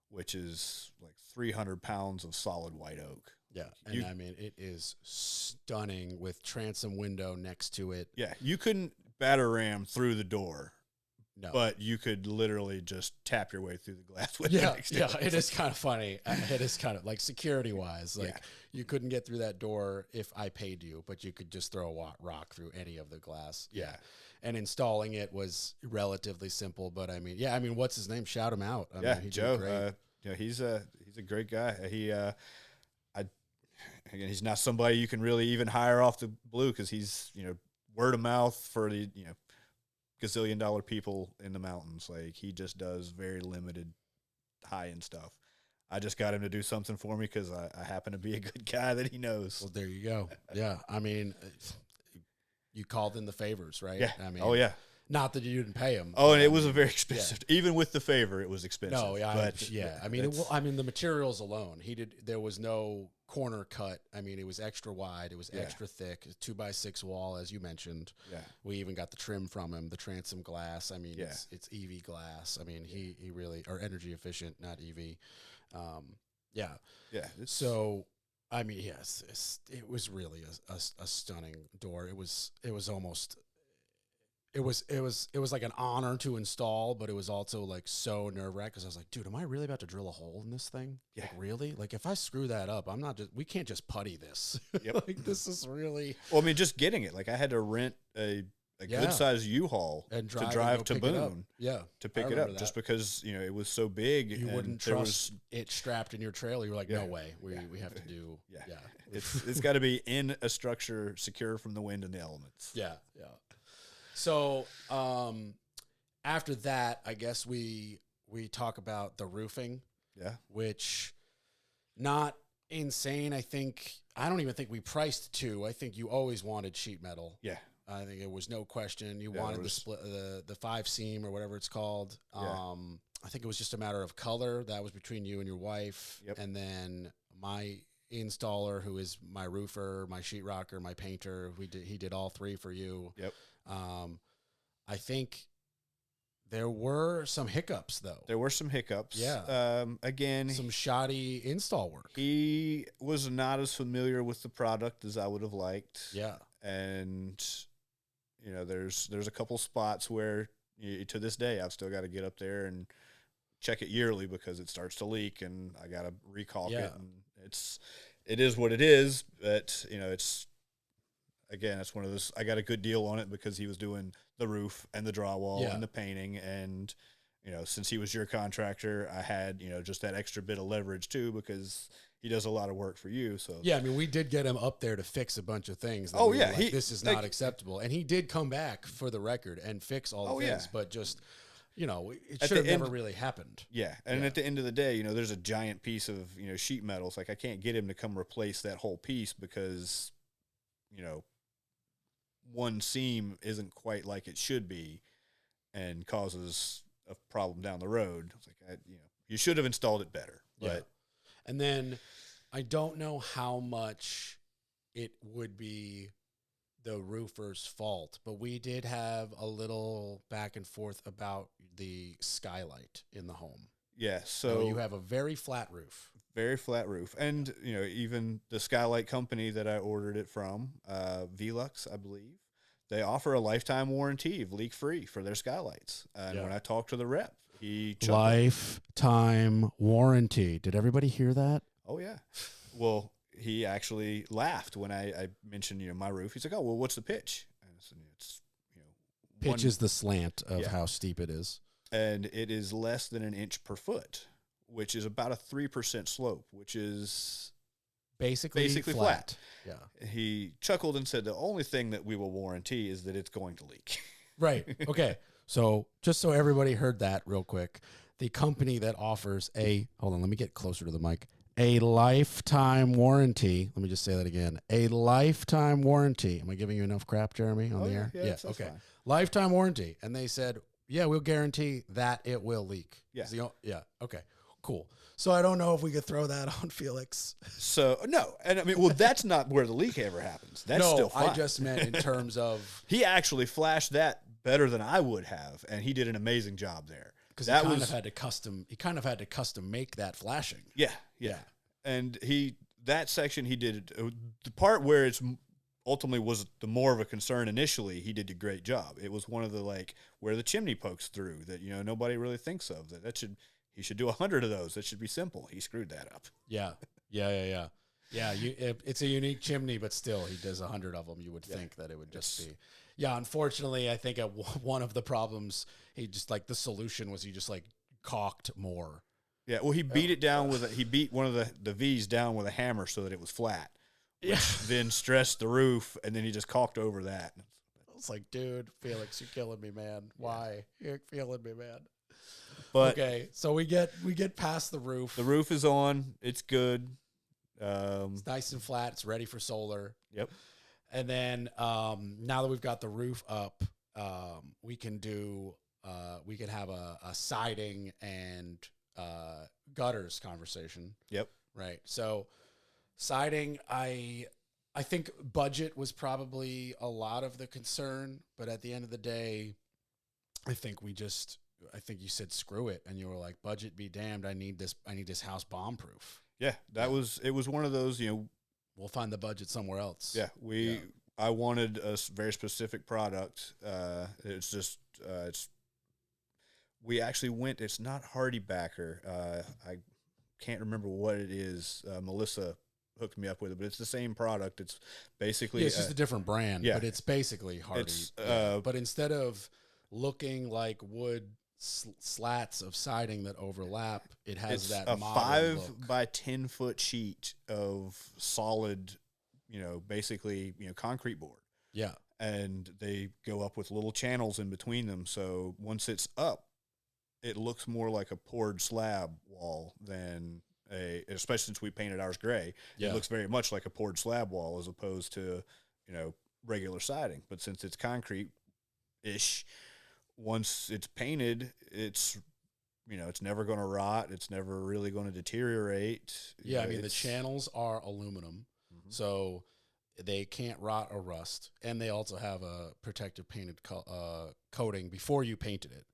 which is like 300 pounds of solid white oak. Yeah, and it is stunning with transom window next to it. Yeah, you couldn't batter ram through the door No. But you could literally just tap your way through the glass window. Yeah, next to yeah, it is kind of funny. It is kind of like security wise, like you couldn't get through that door if I paid you, but you could just throw a rock through any of the glass. Yeah. And installing it was relatively simple, but I mean, what's his name? Shout him out. I mean, he Joe. He's a great guy. Again, he's not somebody you can really even hire off the blue because he's word of mouth for the gazillion-dollar people in the mountains. Like, he just does very limited high-end stuff. I just got him to do something for me because I happen to be a good guy that he knows. Well, there you go. Yeah, I mean, you called in the favors, right? Yeah. I mean, oh yeah. Not that you didn't pay him. Oh, and it was a very expensive. Yeah. Even with the favor, it was expensive. No, yeah, but I mean, the materials alone. There was no corner cut. I mean, it was extra wide. It was extra thick. 2x6 wall, as you mentioned. Yeah. We even got the trim from him, the transom glass. I mean, it's EV glass. I mean, he really, or energy efficient, not EV. Yeah. So, I mean, yes, it was really a stunning door. It was almost. It was like an honor to install, but it was also like so nerve-wracking because I was like, dude, am I really about to drill a hole in this thing? Yeah. Like, really? Like, if I screw that up, we can't just putty this. Yep. Like, this is really. Well, I mean, just getting it. Like, I had to rent a good-sized U-Haul to drive to Boone. To pick it up, just because, it was so big. You wouldn't trust it strapped in your trailer. You were like, no way. We have to do. Yeah. It's got to be in a structure secure from the wind and the elements. Yeah. So after that, I guess we talk about the roofing. Yeah. Which, not insane. I don't even think we priced 2. I think you always wanted sheet metal. Yeah. I think it was no question. You wanted the split, the 5 seam or whatever it's called. Yeah. I think it was just a matter of color. That was between you and your wife. Yep. And then my installer, who is my roofer, my sheetrocker, my painter, he did all 3 for you. Yep. I think there were some hiccups, though. There were some hiccups. Yeah. Again, some shoddy install work. He was not as familiar with the product as I would have liked. Yeah. And, there's a couple spots where to this day I've still got to get up there and check it yearly because it starts to leak and I got to recaulk it. And it is what it is. But, it's one of those, I got a good deal on it because he was doing the roof and the drywall and the painting. And, since he was your contractor, I had, just that extra bit of leverage too, because he does a lot of work for you. So, yeah, I mean, we did get him up there to fix a bunch of things. This is not acceptable. And he did come back for the record and fix all the things, but just, it should have never really happened. Yeah. And at the end of the day, there's a giant piece of, sheet metal. It's like, I can't get him to come replace that whole piece because, one seam isn't quite like it should be and causes a problem down the road. It's like, you should have installed it better. Yeah. But and then I don't know how much it would be the roofer's fault, but we did have a little back and forth about the skylight in the home. Yeah. So you have a very flat roof. Very flat roof. And, even the skylight company that I ordered it from, Velux, I believe, they offer a lifetime warranty of leak-free for their skylights. And when I talked to the rep, he chuckled. Lifetime warranty. Did everybody hear that? Oh, yeah. Well, he actually laughed when I mentioned, my roof. He's like, oh, well, what's the pitch? And I said, it's, pitch is the slant of how steep it is. And it is less than an inch per foot, which is about a 3% slope, which is basically flat. Yeah. He chuckled and said, the only thing that we will warranty is that it's going to leak. Right. Okay. So just so everybody heard that real quick, the company that offers hold on, let me get closer to the mic, a lifetime warranty. Let me just say that again. A lifetime warranty. Am I giving you enough crap, Jeremy, on the air? Yeah. Okay. Fine. Lifetime warranty. And they said, yeah, we'll guarantee that it will leak. Yeah. Yeah. Okay. Cool. So I don't know if we could throw that on Felix. So no, and I mean, well, that's not where the leak ever happens. That's still fine. I just meant in terms of he actually flashed that better than I would have, and he did an amazing job there. Because he kind of had to custom make that flashing. Yeah. And that section he did the part where it's ultimately was the more of a concern initially, he did a great job. It was one of the, like, where the chimney pokes through that, you know, nobody really thinks of. He should do 100 of those. That should be simple. He screwed that up. Yeah. Yeah, it's a unique chimney, but still, he does 100 of them. You would think that it would just be. Yeah, unfortunately, I think one of the problems, the solution was he just like caulked more. Yeah, well, he beat it down he beat one of the V's down with a hammer so that it was flat. Which then stressed the roof, and then he just caulked over that. I was like, dude, Felix, you're killing me, man. Why? You're killing me, man. But okay, so we get past the roof. The roof is on. It's good. It's nice and flat. It's ready for solar. Yep. And then now that we've got the roof up, we can have a siding and gutters conversation. Yep. Right. So siding, I think budget was probably a lot of the concern, but at the end of the day, I think you said screw it, and you were like, budget be damned. I need this house bomb proof. Yeah, it was one of those, you know, we'll find the budget somewhere else. Yeah, I wanted a very specific product. We actually went. It's not Hardy Backer. I can't remember what it is. Melissa hooked me up with it, but it's the same product. It's basically it's just a different brand. Yeah, but it's basically Hardy. But instead of looking like wood slats of siding that overlap, it has that a modern 5 look. by 10 foot sheet of solid, you know, basically, you know, concrete board. Yeah. And they go up with little channels in between them. So once it's up, it looks more like a poured slab wall than especially since we painted ours gray. Yeah. It looks very much like a poured slab wall as opposed to, you know, regular siding. But since it's concrete-ish, once it's painted, it's, you know, it's never going to rot. It's never really going to deteriorate. Yeah, I mean, the channels are aluminum, so they can't rot or rust. And they also have a protective painted coating before you painted it,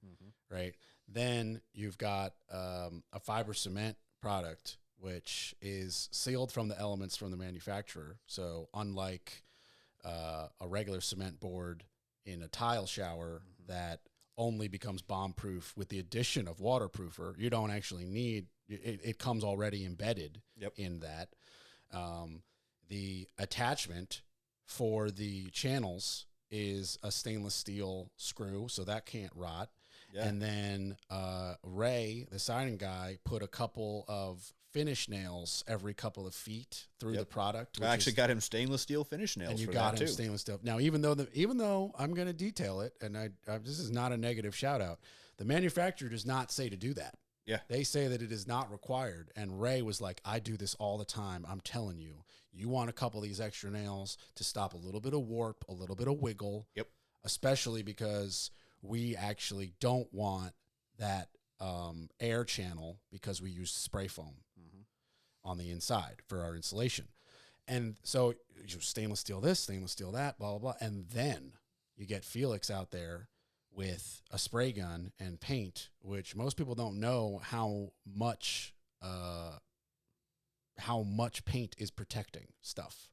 right? Then you've got a fiber cement product, which is sealed from the elements from the manufacturer. So unlike a regular cement board in a tile shower that only becomes bomb-proof with the addition of waterproofer, you don't actually need it. It comes already embedded in that. The attachment for the channels is a stainless steel screw, so that can't rot. Yeah. And then Ray, the siding guy, put a couple of finish nails every couple of feet through the product. I actually got him stainless steel finish nails. And you for got that him too. Stainless steel. Now, even though I'm going to detail it, and this is not a negative shout out, the manufacturer does not say to do that. Yeah, they say that it is not required. And Ray was like, "I do this all the time. I'm telling you, you want a couple of these extra nails to stop a little bit of warp, a little bit of wiggle. Yep, especially because we actually don't want that air channel because we use spray foam on the inside for our insulation. And so you stainless steel this, stainless steel that, blah, blah, blah. And then you get Felix out there with a spray gun and paint, which most people don't know how much paint is protecting stuff.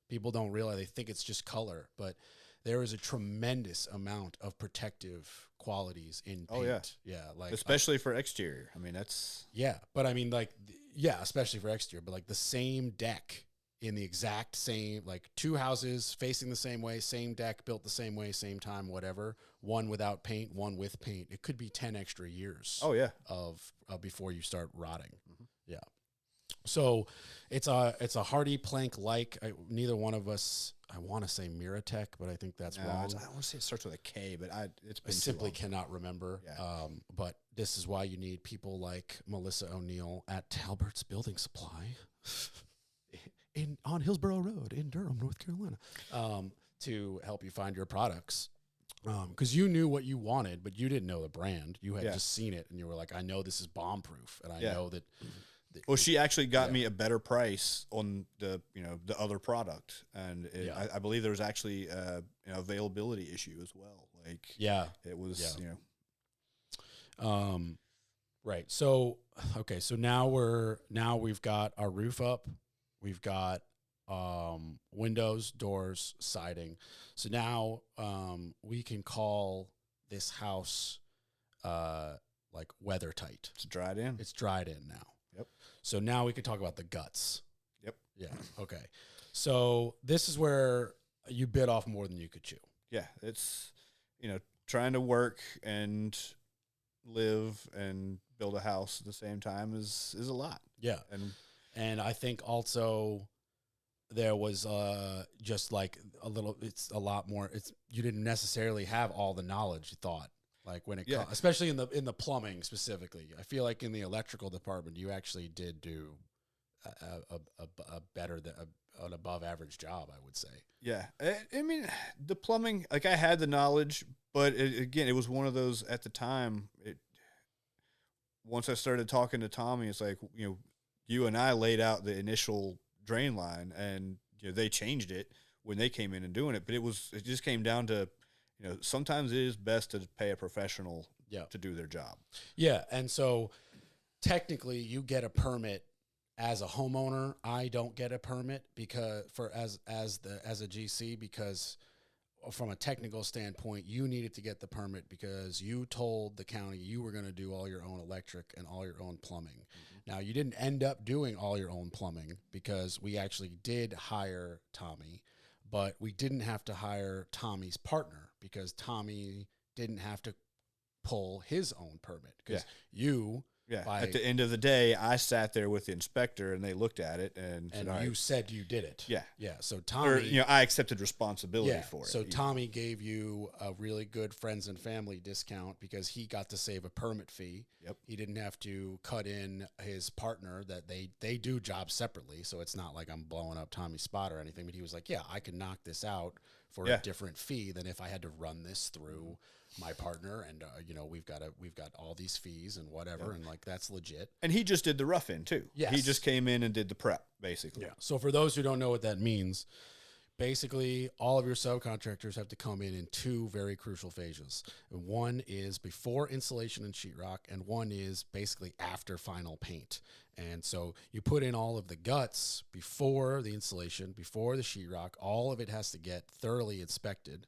People don't realize, they think it's just color, but there is a tremendous amount of protective qualities in paint. Oh, yeah. Yeah. Like, especially for exterior. I mean, that's. Yeah. But I mean, like, yeah, especially for exterior, but like the same deck in the exact same, like two houses facing the same way, same deck, built the same way, same time, whatever. One without paint, one with paint. It could be 10 extra years. Oh, yeah. Of before you start rotting. Yeah. So it's a hardy plank like. Neither one of us, I want to say Miratech, but I think that's wrong. I want to say it starts with a K, but I simply cannot remember. Yeah. But this is why you need people like Melissa O'Neill at Talbert's Building Supply on Hillsborough Road in Durham, North Carolina, to help you find your products. Because you knew what you wanted, but you didn't know the brand. You had just seen it, and you were like, "I know this is bomb-proof," and I know that. Well, she actually got me a better price on the other product, and I believe there was actually an availability issue as well. Like, it was right. So okay, so now we've got our roof up, we've got windows, doors, siding. So now we can call this house like weather tight. It's dried in. It's dried in now. Yep. So now we can talk about the guts. Yep. Yeah. Okay. So this is where you bit off more than you could chew. Yeah, it's, trying to work and live and build a house at the same time is a lot. Yeah. And I think also there was just like it's a lot more. You didn't necessarily have all the knowledge you thought. Like when it especially in the plumbing specifically. I feel like in the electrical department you actually did do a better than an above average job, I would say. Yeah. I mean, the plumbing, like I had the knowledge, but it was one of those at the time. Once I started talking to Tommy, it's like, you and I laid out the initial drain line, and they changed it when they came in and doing it. But it just came down to, sometimes it is best to pay a professional to do their job. Yeah. And so technically you get a permit as a homeowner. I don't get a permit because as a GC, because from a technical standpoint, you needed to get the permit because you told the county you were going to do all your own electric and all your own plumbing. Mm-hmm. Now, you didn't end up doing all your own plumbing because we actually did hire Tommy, but we didn't have to hire Tommy's partner because Tommy didn't have to pull his own permit because at the end of the day, I sat there with the inspector and they looked at it and said, you said you did it. Yeah. Yeah. So Tommy, I accepted responsibility for it. So Tommy gave you a really good friends and family discount because he got to save a permit fee. Yep. He didn't have to cut in his partner that they do jobs separately. So it's not like I'm blowing up Tommy's spot or anything, but he was like, yeah, I can knock this out for a different fee than if I had to run this through my partner, and we've got all these fees and whatever, and like that's legit. And he just did the rough end too. Yes. He just came in and did the prep basically. Yeah. So for those who don't know what that means, basically all of your subcontractors have to come in two very crucial phases. One is before insulation and sheetrock, and one is basically after final paint. And so you put in all of the guts before the insulation, before the sheetrock. All of it has to get thoroughly inspected.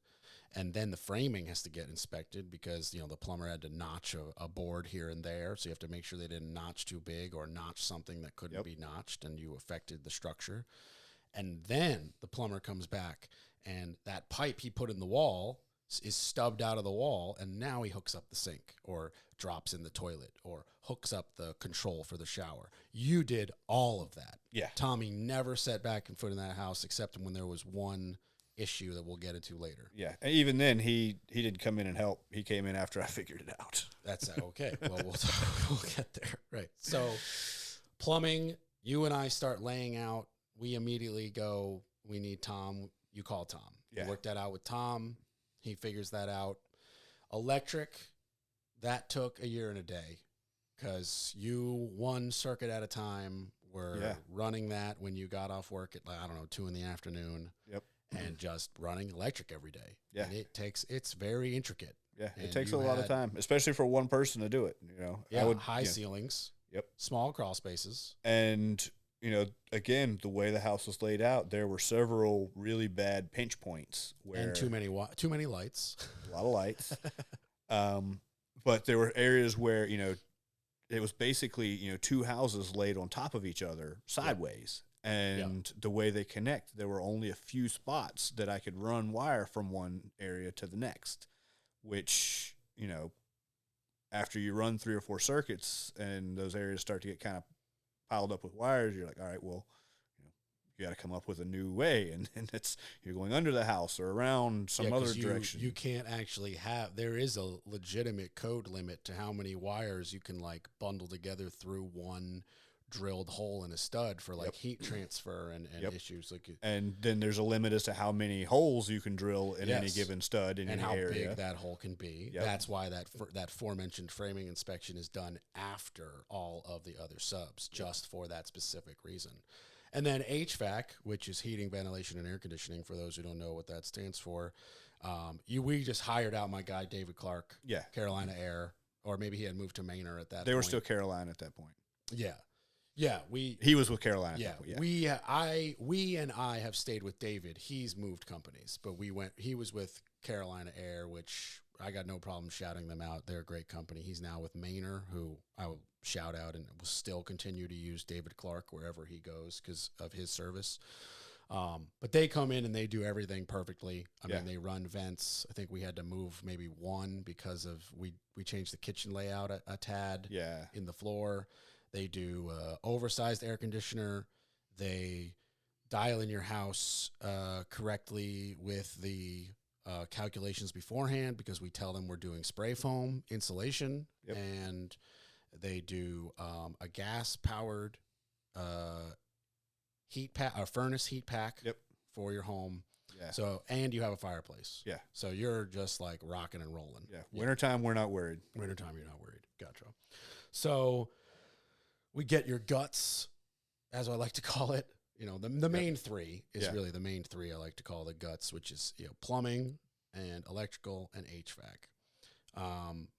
And then the framing has to get inspected because, the plumber had to notch a board here and there. So you have to make sure they didn't notch too big or notch something that couldn't be notched and you affected the structure. And then the plumber comes back and that pipe he put in the wall is stubbed out of the wall, and now he hooks up the sink or drops in the toilet or hooks up the control for the shower. You did all of that. Yeah. Tommy never sat back and foot in that house except when there was one issue that we'll get into later. Yeah. And even then he didn't come in and help. He came in after I figured it out. That's okay. Well, we'll get there. Right. So plumbing, you and I start laying out. We immediately go, we need Tom. You call Tom. Yeah. You work that out with Tom. He figures that out. Electric, that took a year and a day because you one circuit at a time were running that when you got off work at, 2 in the afternoon. Yep. And just running electric every day. Yeah. And it's very intricate. Yeah. It takes a lot of time, especially for one person to do it. Yeah. High ceilings. Yep. Small crawl spaces. And, again, the way the house was laid out, there were several really bad pinch points where and too many lights. A lot of lights. But there were areas where, it was basically, two houses laid on top of each other sideways. And the way they connect, there were only a few spots that I could run wire from one area to the next, which, after you run 3 or 4 circuits and those areas start to get kind of piled up with wires, you're like, all right, well, you got to come up with a new way. And you're going under the house or around some other direction. You can't actually there is a legitimate code limit to how many wires you can like bundle together through one drilled hole in a stud for like heat transfer and issues and then there's a limit as to how many holes you can drill in any given stud in and any how area. Big that hole can be. That's why that aforementioned framing inspection is done after all of the other subs, just for that specific reason. And then HVAC, which is heating, ventilation, and air conditioning, for those who don't know what that stands for, we just hired out my guy David Clark, Carolina Air, or maybe he had moved to Manor at that point. They were still Carolina at that point. Yeah. Yeah, He was with Carolina. Yeah, we and I have stayed with David. He's moved companies, but he was with Carolina Air, which I got no problem shouting them out. They're a great company. He's now with Mainer, who I will shout out and will still continue to use David Clark wherever he goes because of his service. But they come in and they do everything perfectly. I mean, they run vents. I think we had to move maybe one because of we changed the kitchen layout a tad in the floor. They do oversized air conditioner. They dial in your house correctly with the calculations beforehand because we tell them we're doing spray foam insulation. Yep. And they do a gas-powered furnace heat pack for your home. Yeah. So, and you have a fireplace. Yeah. So you're just like rocking and rolling. Yeah. Wintertime, we're not worried. Wintertime, you're not worried. Gotcha. So we get your guts, as I like to call it. You know, the main three is really the main three I like to call the guts, which is, you know, plumbing and electrical and HVAC.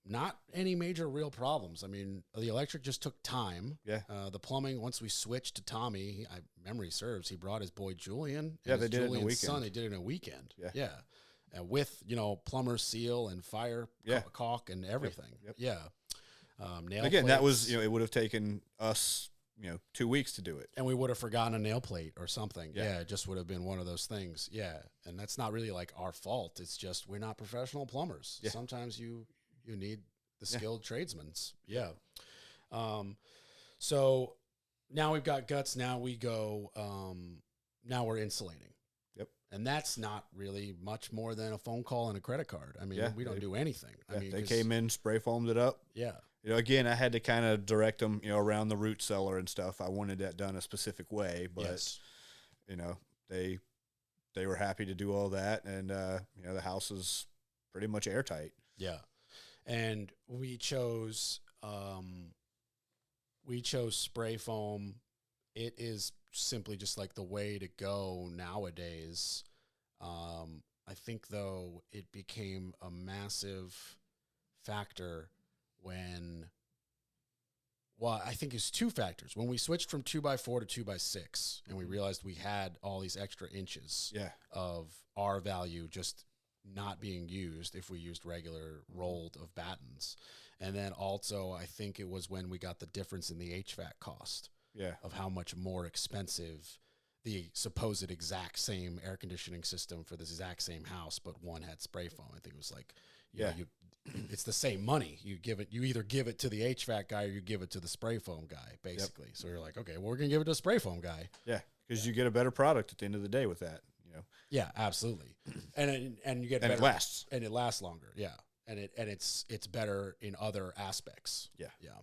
Not any major real problems. I mean, the electric just took time. Yeah. The plumbing, once we switched to Tommy, memory serves, he brought his boy Julian. Yeah, they did it in a weekend. Son, they did it in a weekend. Yeah. Yeah. And with, you know, plumber's seal and fire caulk and everything. Yep. Yeah. Nail Again, plates. that was, you know, it would have taken us, you know, 2 weeks to do it. And we would have forgotten a nail plate or something. Yeah. It just would have been one of those things. Yeah. And that's not really like our fault. It's just we're not professional plumbers. Yeah. Sometimes you need the skilled tradesmen. Yeah. So now we've got guts. Now we go, now we're insulating. Yep. And that's not really much more than a phone call and a credit card. I mean, we don't do anything. I mean, they came in, spray foamed it up. Yeah. You know, again, I had to kind of direct them, you know, around the root cellar and stuff. I wanted that done a specific way, but you know, they were happy to do all that, and you know, the house is pretty much airtight. Yeah, and we chose spray foam. It is simply just like the way to go nowadays. I think though it became a massive factor when, well, I think it's two factors. When we switched from 2x4 to 2x6 and we realized we had all these extra inches of our value just not being used if we used regular rolled of battens. And then also I think it was when we got the difference in the HVAC cost of how much more expensive the supposed exact same air conditioning system for this exact same house, but one had spray foam. I think it was like, you know, it's the same money. You either give it to the HVAC guy or you give it to the spray foam guy, basically. So you're like, okay, well, we're going to give it to the spray foam guy. Yeah. Because you get a better product at the end of the day with that, you know? Yeah, absolutely. And you get better. It lasts. And it lasts longer. Yeah. And it's better in other aspects. Yeah. Yeah.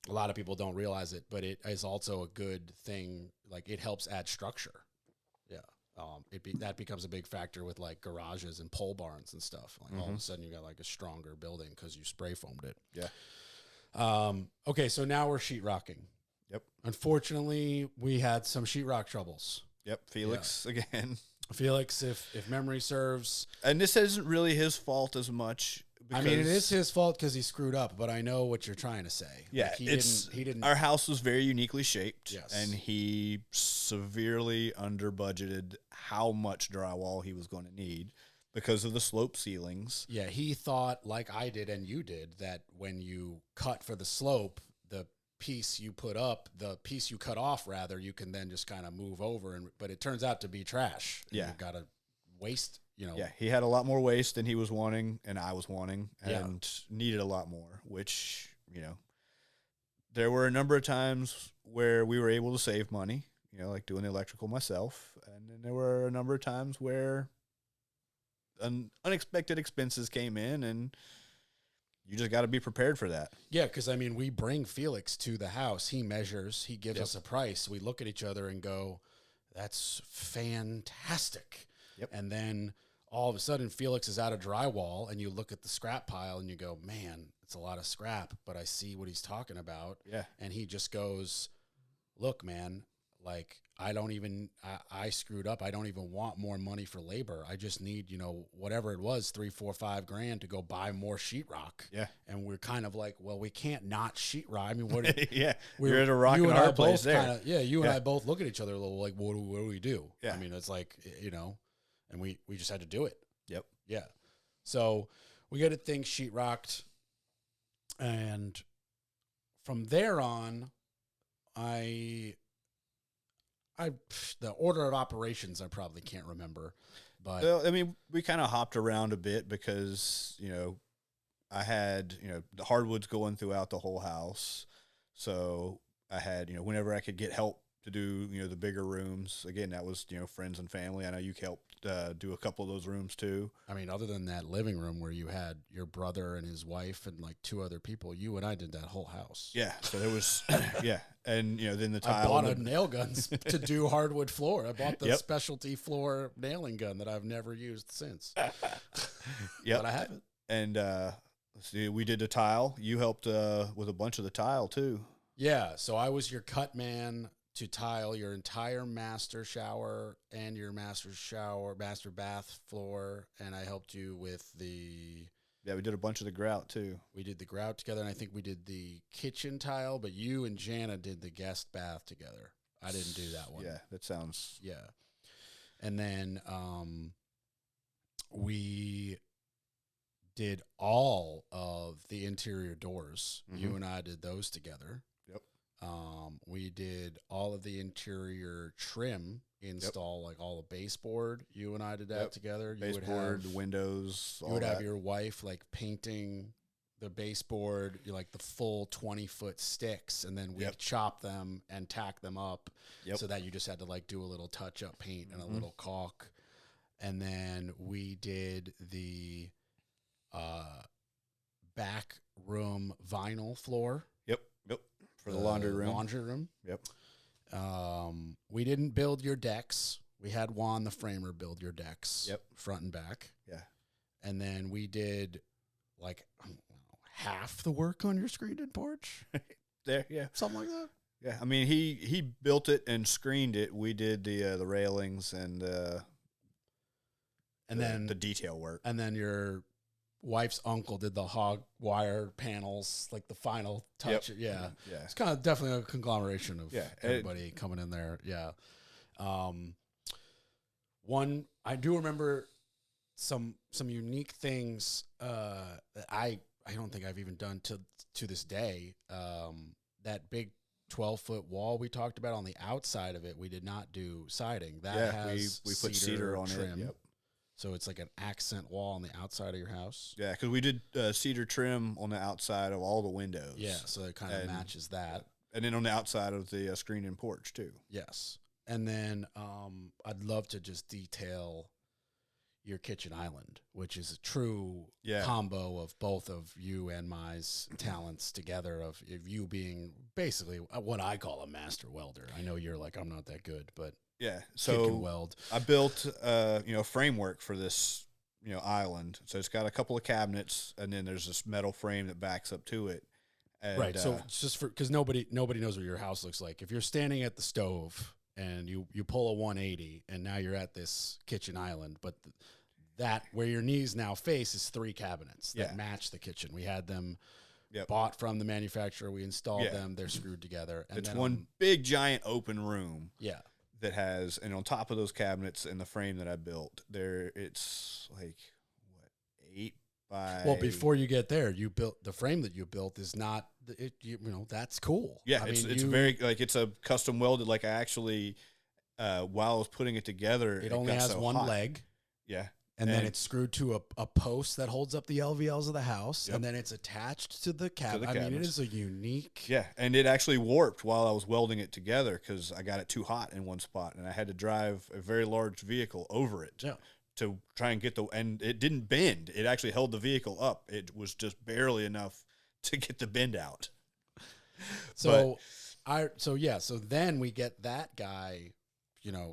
A lot of people don't realize it, but it is also a good thing. Like it helps add structure. Yeah. That becomes a big factor with like garages and pole barns and stuff. Like all of a sudden you got like a stronger building because you spray foamed it. Yeah. Okay. So now we're sheetrocking. Yep. Unfortunately, we had some sheetrock troubles. Yep. Felix again. Felix, if memory serves. And this isn't really his fault as much. I mean, it is his fault because he screwed up, but I know what you're trying to say. Yeah, like he didn't. Our house was very uniquely shaped, and he severely under budgeted how much drywall he was going to need because of the slope ceilings. Yeah, he thought, like I did and you did, that when you cut for the slope, the piece you put up, the piece you cut off, rather, you can then just kind of move over. But it turns out to be trash. Yeah, you've got to waste. You know, yeah, he had a lot more waste than he was wanting and I was wanting and needed a lot more, which, you know, there were a number of times where we were able to save money, you know, like doing the electrical myself. And then there were a number of times where unexpected expenses came in and you just got to be prepared for that. Yeah, because, I mean, we bring Felix to the house. He measures. He gives us a price. We look at each other and go, that's fantastic. Yep. And then all of a sudden Felix is out of drywall and you look at the scrap pile and you go, man, it's a lot of scrap, but I see what he's talking about. Yeah. And he just goes, look, man, like, I screwed up. I don't even want more money for labor. I just need, whatever it was, 3, 4, 5 grand to go buy more sheetrock. Yeah. And we're kind of like, well, we can't not sheetrock. I mean, what? Yeah. You're at a rock and a hard place there. You and I both look at each other a little like, what do we do? Yeah. I mean, it's like, and we just had to do it. Yep. Yeah. So we get a thing sheetrocked, and from there on, the order of operations I probably can't remember, but well, I mean, we kind of hopped around a bit because I had the hardwoods going throughout the whole house, so I had whenever I could get help to do the bigger rooms. Again, that was friends and family. I know you helped do a couple of those rooms too. I mean, other than that living room where you had your brother and his wife and like 2 other people, you and I did that whole house. Yeah, so there was and then the tile. I bought a nail gun to do hardwood floor. I bought the specialty floor nailing gun that I've never used since. Yeah, but I have it. And see, we did the tile. You helped with a bunch of the tile too. Yeah, so I was your cut man to tile your entire master shower and your master bath floor, and I helped you with the... Yeah, we did a bunch of the grout, too. We did the grout together, and I think we did the kitchen tile, but you and Jana did the guest bath together. I didn't do that one. Yeah, that sounds... Yeah. And then we did all of the interior doors. Mm-hmm. You and I did those together. Yep. We did all of the interior trim install, like all the baseboard. You and I did that together. Baseboard, the windows, all you would that. have your wife like painting the baseboard, like the full 20-foot sticks, and then we'd chop them and tack them up so that you just had to like do a little touch-up paint and a little caulk. And then we did the back room vinyl floor. Yep. For the laundry room. Yep. We didn't build your decks. We had Juan the framer build your decks. Yep. Front and back. Yeah. And then we did like half the work on your screened porch. There, yeah. Something like that. Yeah. I mean, he built it and screened it. We did the railings and then the detail work. And then your wife's uncle did the hog wire panels, like the final touch. Yep. Yeah. Yeah. It's kind of definitely a conglomeration of everybody coming in there. Yeah. One, I do remember some unique things that I don't think I've even done to this day. That big 12-foot wall we talked about on the outside of it, we did not do siding. That has we put cedar on trim. it. Yep. So it's like an accent wall on the outside of your house. Yeah, because we did cedar trim on the outside of all the windows. Yeah, so it kind of matches that. And then on the outside of the screen-in porch, too. Yes. And then I'd love to just detail your kitchen island, which is a true combo of both of you and my talents together, of you being basically what I call a master welder. I know you're like, I'm not that good, but... Yeah, so weld. I built a framework for this island. So it's got a couple of cabinets, and then there's this metal frame that backs up to it. And, right. So it's just because nobody knows what your house looks like. If you're standing at the stove and you pull a 180, and now you're at this kitchen island, but that where your knees now face is 3 cabinets that match the kitchen. We had them bought from the manufacturer. We installed them. They're screwed together. And it's then one big giant open room. Yeah. That has, and on top of those cabinets and the frame that I built, it's like 8 by. Well, before you get there, you built the frame that you built is not that's cool. Yeah, it's very like it's a custom welded. Like I actually, while I was putting it together, it only has one leg. Yeah. And then it's screwed to a post that holds up the LVLs of the house, and then it's attached to the cabinet. I mean, it is a unique... Yeah, and it actually warped while I was welding it together because I got it too hot in one spot, and I had to drive a very large vehicle over it to try and get and it didn't bend. It actually held the vehicle up. It was just barely enough to get the bend out. So then we get that guy...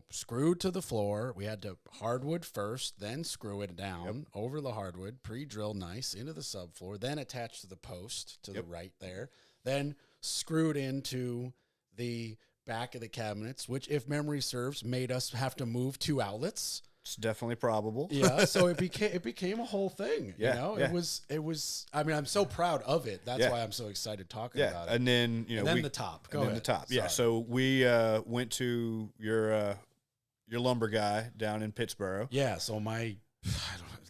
screwed to the floor. We had to hardwood first, then screw it down over the hardwood, pre-drilled nice into the subfloor, then attached to the post to the right there, then screwed into the back of the cabinets, which, if memory serves, made us have to move 2 outlets. It's definitely probable. Yeah, so it became a whole thing. Yeah, you know, yeah. it was. I mean, I'm so proud of it. That's Yeah. why I'm so excited talking about it. And then And then the top. Go and then ahead. the top. Yeah. Sorry. So we went to your lumber guy down in Pittsburgh. Yeah, so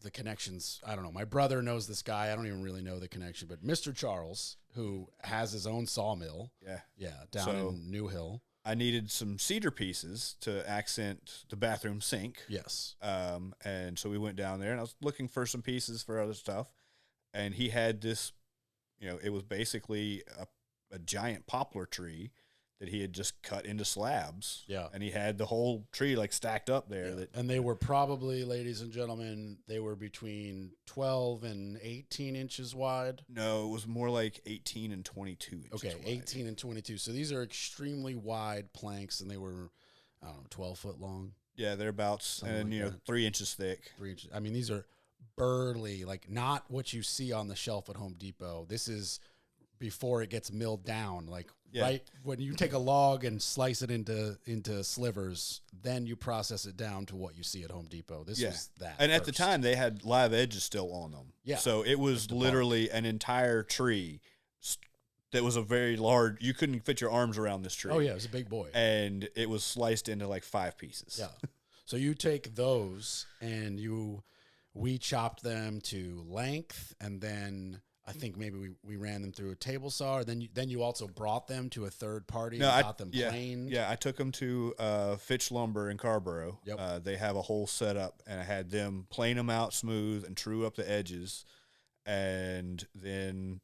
the connections, I don't know. My brother knows this guy. I don't even really know the connection, but Mr. Charles, who has his own sawmill. Yeah. Down in New Hill. I needed some cedar pieces to accent the bathroom sink. Yes. And so we went down there, and I was looking for some pieces for other stuff. And he had this, it was basically a giant poplar tree that he had just cut into slabs. Yeah. And he had the whole tree like stacked up there. Yeah. And they were probably, ladies and gentlemen, they were between 12 and 18 inches wide. No, it was more like 18 and 22 inches Okay, wide. 18 and 22. So these are extremely wide planks, and they were, 12 foot long. Yeah, thereabouts. Something And, like that. 3 inches thick. 3 inches. I mean, these are burly, like not what you see on the shelf at Home Depot. This is before it gets milled down, like right when you take a log and slice it into slivers, then you process it down to what you see at Home Depot. This was that. And at the first. time, they had live edges still on them. Yeah. So it was literally an entire tree that was a very large, you couldn't fit your arms around this tree. Oh yeah, it was a big boy. And it was sliced into like 5 pieces. Yeah. So you take those and we chopped them to length, and then I think maybe we ran them through a table saw. Or then you also brought them to a third party and got them planed. Yeah, I took them to Fitch Lumber in Carborough. Yep. They have a whole setup, and I had them plane them out smooth and true up the edges, and then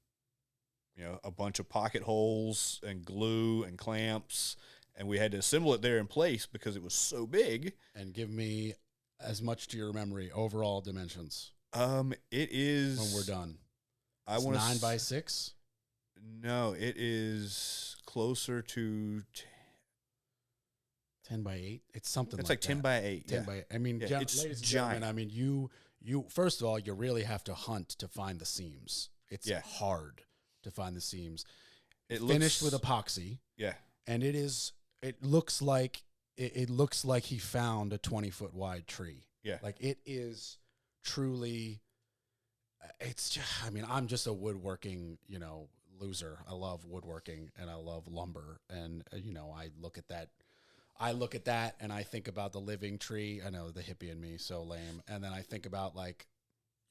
a bunch of pocket holes and glue and clamps, and we had to assemble it there in place because it was so big. And give me as much to your memory overall dimensions. It is When we're done. I It's want 9 by 6. No, it is closer to 10 by 8. It's something. It's like like 10 that. by 8. 10 yeah. by. I mean, Yeah, it's ladies and giant. gentlemen. I mean, you. First of all, you really have to hunt to find the seams. It's hard to find the seams. It Finished looks with epoxy. Yeah. And it looks like he found a 20-foot wide tree. Yeah. Like it is truly, it's just, I mean, I'm just a woodworking, loser. I love woodworking and I love lumber. And, I look at that and I think about the living tree. I know the hippie in me, so lame. And then I think about like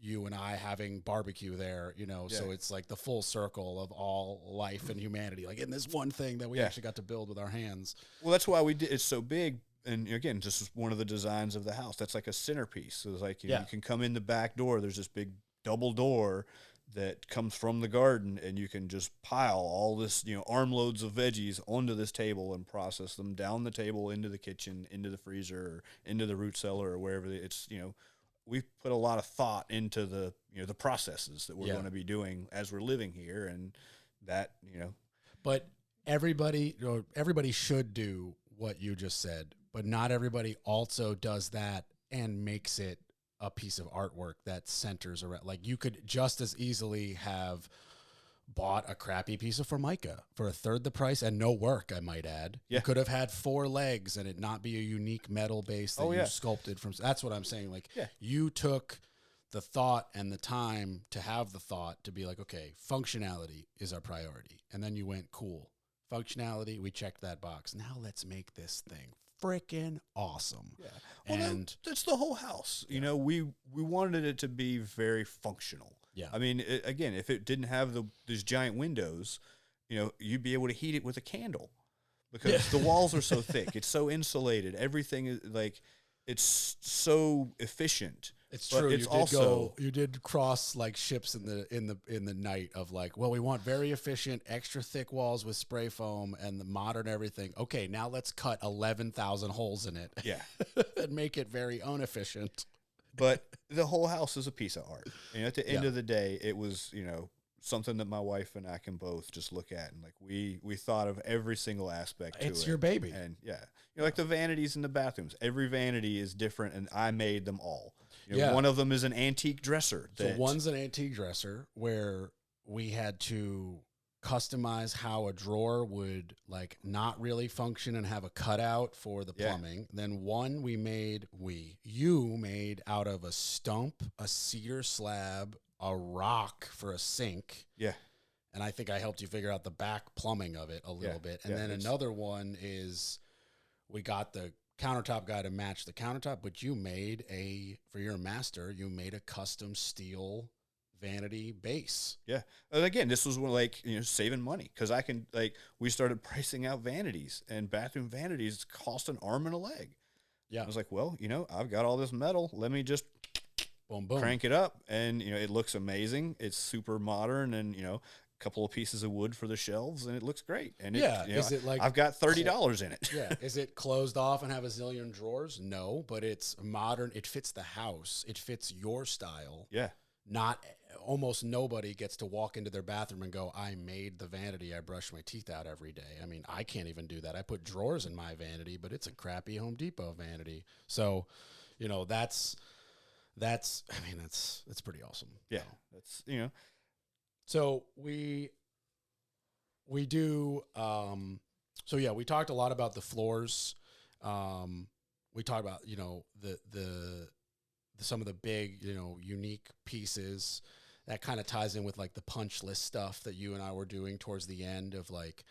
you and I having barbecue there, so it's like the full circle of all life and humanity, like in this one thing that we actually got to build with our hands. Well, that's why we did. It's so big, and again, this is one of the designs of the house. That's like a centerpiece. So it's like you can come in the back door. There's this big double door that comes from the garden, and you can just pile all this, armloads of veggies onto this table and process them down the table into the kitchen, into the freezer, or into the root cellar, or wherever it's. We've put a lot of thought into the the processes that we're going to be doing as we're living here, and that But everybody should do what you just said, but not everybody also does that and makes it a piece of artwork that centers around. Like you could just as easily have bought a crappy piece of Formica for a third the price and no work, I might add. Yeah. You could have had 4 legs and it not be a unique metal base that you sculpted from. That's what I'm saying. Like you took the thought and the time to have the thought to be like, okay, functionality is our priority. And then you went, cool. Functionality, we checked that box. Now let's make this thing freaking awesome. Yeah. Well, and that's the whole house. We wanted it to be very functional. Yeah. I mean, again, if it didn't have these giant windows, you'd be able to heat it with a candle because the walls are so thick. It's so insulated. Everything is like, it's so efficient. It's but true. It's You did cross like ships in the night of like, well, we want very efficient, extra thick walls with spray foam and the modern everything. Okay, now let's cut 11,000 holes in it. Yeah. And make it very inefficient. But the whole house is a piece of art. At the end of the day, it was, something that my wife and I can both just look at. And like, we thought of every single aspect to it. It's your baby. And like the vanities in the bathrooms. Every vanity is different, and I made them all. One of them is an antique dresser. So one's an antique dresser where we had to customize how a drawer would like not really function and have a cutout for the plumbing. Then one you made out of a stump, a cedar slab, a rock for a sink. Yeah. And I think I helped you figure out the back plumbing of it a little bit. And then another one is we got the countertop guy to match the countertop, but you made for your master, you made a custom steel vanity base. Yeah. And again, this was like, saving money, because we started pricing out vanities, and bathroom vanities cost an arm and a leg. Yeah. I was like, well, I've got all this metal. Let me just boom, boom, crank it up. And, it looks amazing. It's super modern, and, a couple of pieces of wood for the shelves, and it looks great. And is it like I've got $30 in it. Yeah. Is it closed off and have a zillion drawers? No, but it's modern. It fits the house. It fits your style. Yeah. Almost nobody gets to walk into their bathroom and go, I made the vanity I brush my teeth out every day. I mean, I can't even do that. I put drawers in my vanity, but it's a crappy Home Depot vanity. So, that's pretty awesome. Yeah. That's, So we do, we talked a lot about the floors. We talked about, some of the big, unique pieces that kind of ties in with like the punch list stuff that you and I were doing towards the end of like,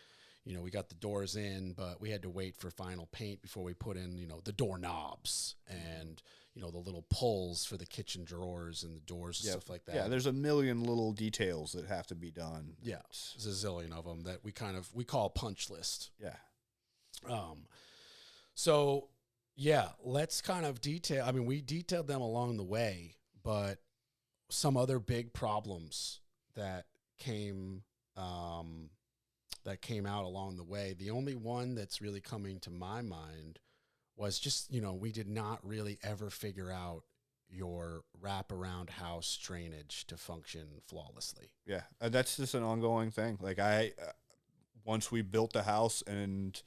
we got the doors in, but we had to wait for final paint before we put in, the doorknobs and, the little pulls for the kitchen drawers and the doors and stuff like that. Yeah, there's a million little details that have to be done. Yeah, there's a zillion of them that we call punch list. Yeah. So, yeah, let's kind of detail. I mean, we detailed them along the way, but some other big problems that came out along the way. The only one that's really coming to my mind was just, we did not really ever figure out your wraparound house drainage to function flawlessly. Yeah, that's just an ongoing thing. Like once we built the house and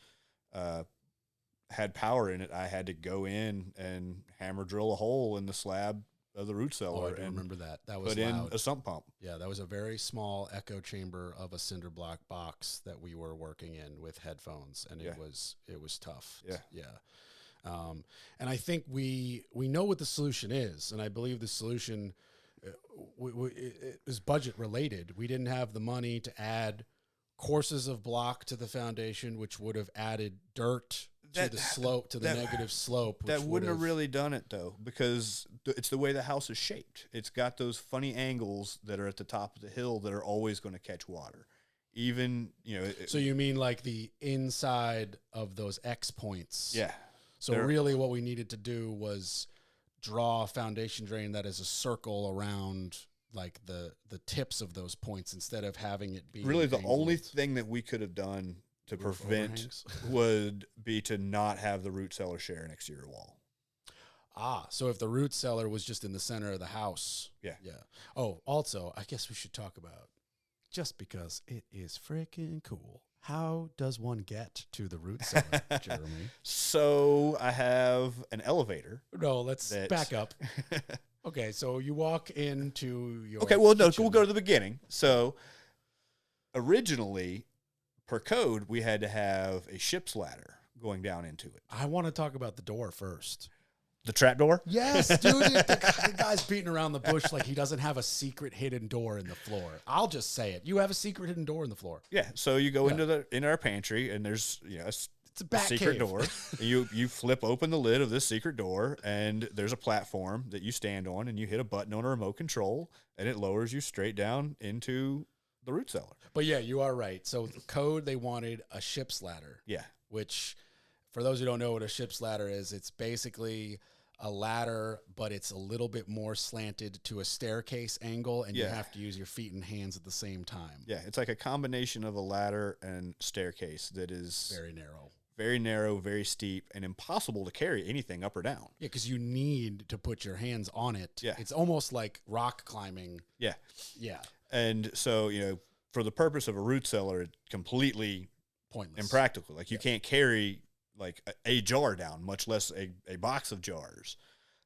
had power in it, I had to go in and hammer drill a hole in the slab of the root cellar. I remember that. That was put loud. In a sump pump. Yeah, that was a very small echo chamber of a cinder block box that we were working in with headphones, and it was tough. Yeah, yeah. And I think we know what the solution is, and I believe the solution it is budget related. We didn't have the money to add courses of block to the foundation, which would have added dirt to the slope, to the negative slope. That wouldn't have really done it, though, because it's the way the house is shaped. It's got those funny angles that are at the top of the hill that are always going to catch water. Even, So you mean like the inside of those X points? Yeah. So really what we needed to do was draw a foundation drain that is a circle around like the tips of those points instead of having it be really the only thing that we could have done to prevent would be to not have the root cellar share an exterior wall. So if the root cellar was just in the center of the house. Yeah. Yeah. Oh, also, I guess we should talk about, just because it is freaking cool, how does one get to the root cellar, Jeremy? So I have an elevator. No, let's back up. Okay, so you walk into your Okay, well, no, kitchen. we'll go to the beginning. So originally, per code, we had to have a ship's ladder going down into it. I want to talk about the door first. The trap door? Yes, dude. The guy's beating around the bush like he doesn't have a secret hidden door in the floor. I'll just say it. You have a secret hidden door in the floor. Yeah, so you go into our pantry, and there's it's a bat secret cave. door. You flip open the lid of this secret door, and there's a platform that you stand on, and you hit a button on a remote control, and it lowers you straight down into the root cellar. But yeah, you are right. So the code, they wanted a ship's ladder. Yeah. Which, for those who don't know what a ship's ladder is, it's basically a ladder, but it's a little bit more slanted to a staircase angle, and you have to use your feet and hands at the same time. Yeah, it's like a combination of a ladder and staircase that is very narrow, very steep, and impossible to carry anything up or down. Yeah, because you need to put your hands on it. Yeah. It's almost like rock climbing. Yeah. Yeah. And so, for the purpose of a root cellar, it's completely pointless, impractical. Like you can't carry like a jar down, much less a box of jars.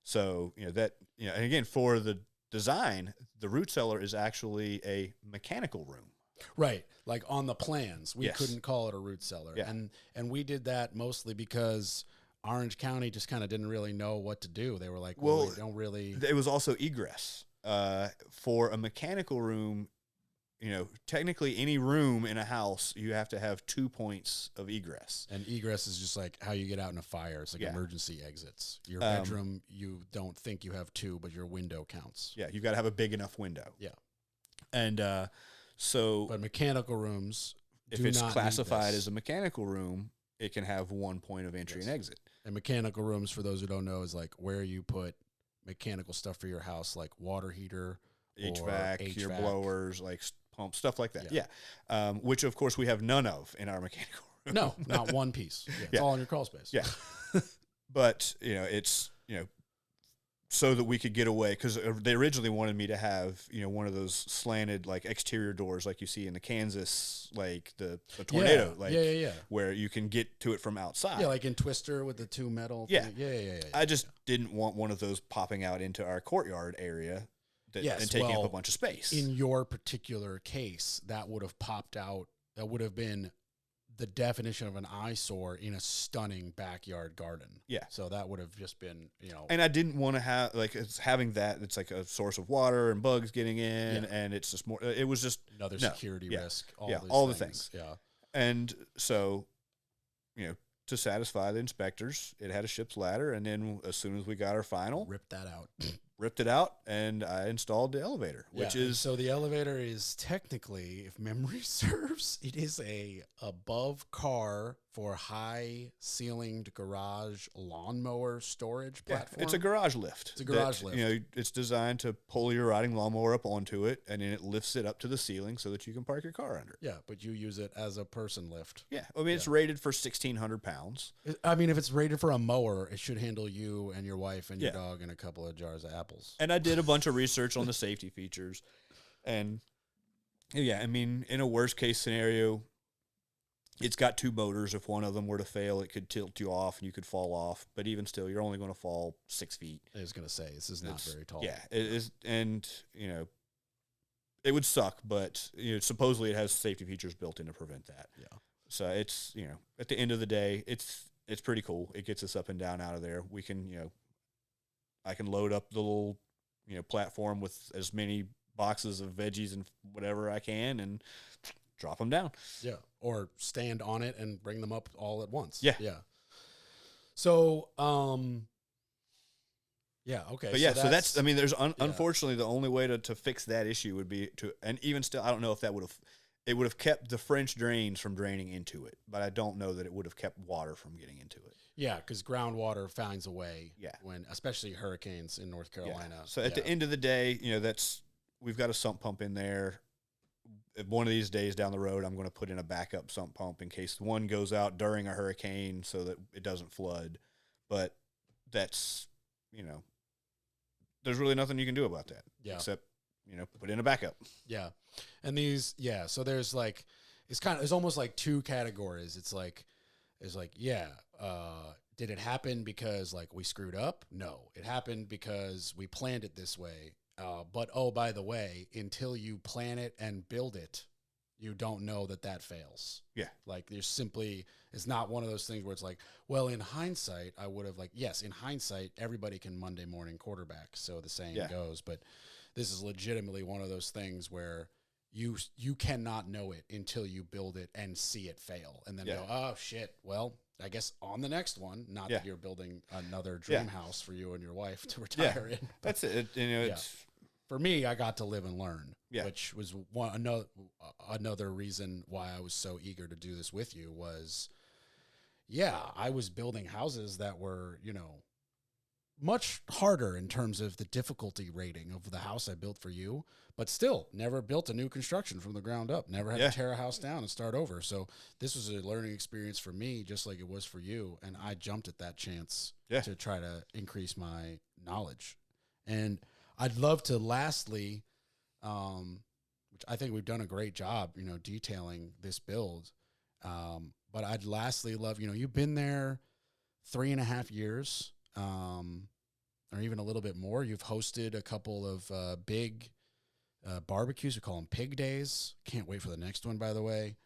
So, and again, for the design, the root cellar is actually a mechanical room. Right. Like on the plans, we Yes. couldn't call it a root cellar. Yeah. And we did that mostly because Orange County just kind of didn't really know what to do. They were like, Well, we don't really. It was also egress. For a mechanical room, technically any room in a house, you have to have 2 points of egress. And egress is just like how you get out in a fire. It's like Yeah. emergency exits. Your bedroom, you don't think you have 2, but your window counts. Yeah, you've got to have a big enough window. Yeah. And so But mechanical rooms, if it's classified as a mechanical room, it can have 1 point of entry and exit. And mechanical rooms, for those who don't know, is like where you put mechanical stuff for your house, like water heater, HVAC, your blowers, like pumps, stuff like that. Yeah. Which, of course, we have none of in our mechanical room. No, not one piece. Yeah, it's all in your crawl space. Yeah. But, it's, so that we could get away, because they originally wanted me to have, one of those slanted, like, exterior doors like you see in the Kansas, like, the tornado. Where you can get to it from outside. Yeah, like in Twister with the 2 metal. Yeah. Thing. Yeah. I just didn't want one of those popping out into our courtyard area and taking up a bunch of space. In your particular case, that would have popped out. That would have been the definition of an eyesore in a stunning backyard garden. Yeah. So that would have just been, And I didn't want to have, like, it's having that. It's like a source of water and bugs getting in, and it's just more. It was just another security risk. All the things. Yeah. And so, to satisfy the inspectors, it had a ship's ladder, and then as soon as we got our final, Rip that out. ripped it out, and I installed the elevator, which is so the elevator is technically, if memory serves, it is a above car for high ceilinged garage lawnmower storage platform. It's a garage lift. It's a garage lift. It's designed to pull your riding lawnmower up onto it, and then it lifts it up to the ceiling so that you can park your car under it. Yeah, but you use it as a person lift. Yeah, I mean, it's rated for 1,600 pounds. I mean, if it's rated for a mower, it should handle you and your wife and your dog and a couple of jars of apples. And I did a bunch of research on the safety features. And, I mean, in a worst-case scenario, it's got 2 motors. If one of them were to fail, it could tilt you off and you could fall off. But even still, you're only going to fall 6 feet. I was going to say, this is not very tall. Yeah, it is. And, it would suck, but, supposedly it has safety features built in to prevent that. Yeah. So it's, at the end of the day, it's pretty cool. It gets us up and down out of there. We can, I can load up the little, platform with as many boxes of veggies and whatever I can and drop them down. Yeah. Or stand on it and bring them up all at once. Yeah. Yeah. So, yeah. Okay. But so that's I mean, there's unfortunately the only way to fix that issue would be and even still, I don't know if it would have kept the French drains from draining into it, but I don't know that it would have kept water from getting into it. Yeah, because groundwater finds a way. Yeah. When, especially hurricanes in North Carolina. Yeah. So at the end of the day, we've got a sump pump in there. One of these days down the road, I'm going to put in a backup sump pump in case one goes out during a hurricane so that it doesn't flood. But that's, there's really nothing you can do about that. Yeah. Except, put in a backup. Yeah. And so there's like, it's almost like 2 categories. It's like, did it happen because like we screwed up? No, it happened because we planned it this way. But by the way, until you plan it and build it, you don't know that fails. Yeah. Like it's not one of those things where it's like, well, in hindsight, I would have yes, in hindsight, everybody can Monday morning quarterback. So the saying goes, but this is legitimately one of those things where you cannot know it until you build it and see it fail and then go, oh shit, well, I guess on the next one, not that you're building another dream house for you and your wife to retire in. That's it. It's for me, I got to live and learn, Yeah. which was another reason why I was so eager to do this with you was, I was building houses that were, much harder in terms of the difficulty rating of the house I built for you, but still never built a new construction from the ground up, never had to tear a house down and start over. So this was a learning experience for me, just like it was for you. And I jumped at that chance to try to increase my knowledge. And I'd love to lastly, which I think we've done a great job, detailing this build. But I'd lastly love, you've been there 3.5 years, or even a little bit more. You've hosted a couple of big barbecues. We call them pig days. Can't wait for the next one, by the way.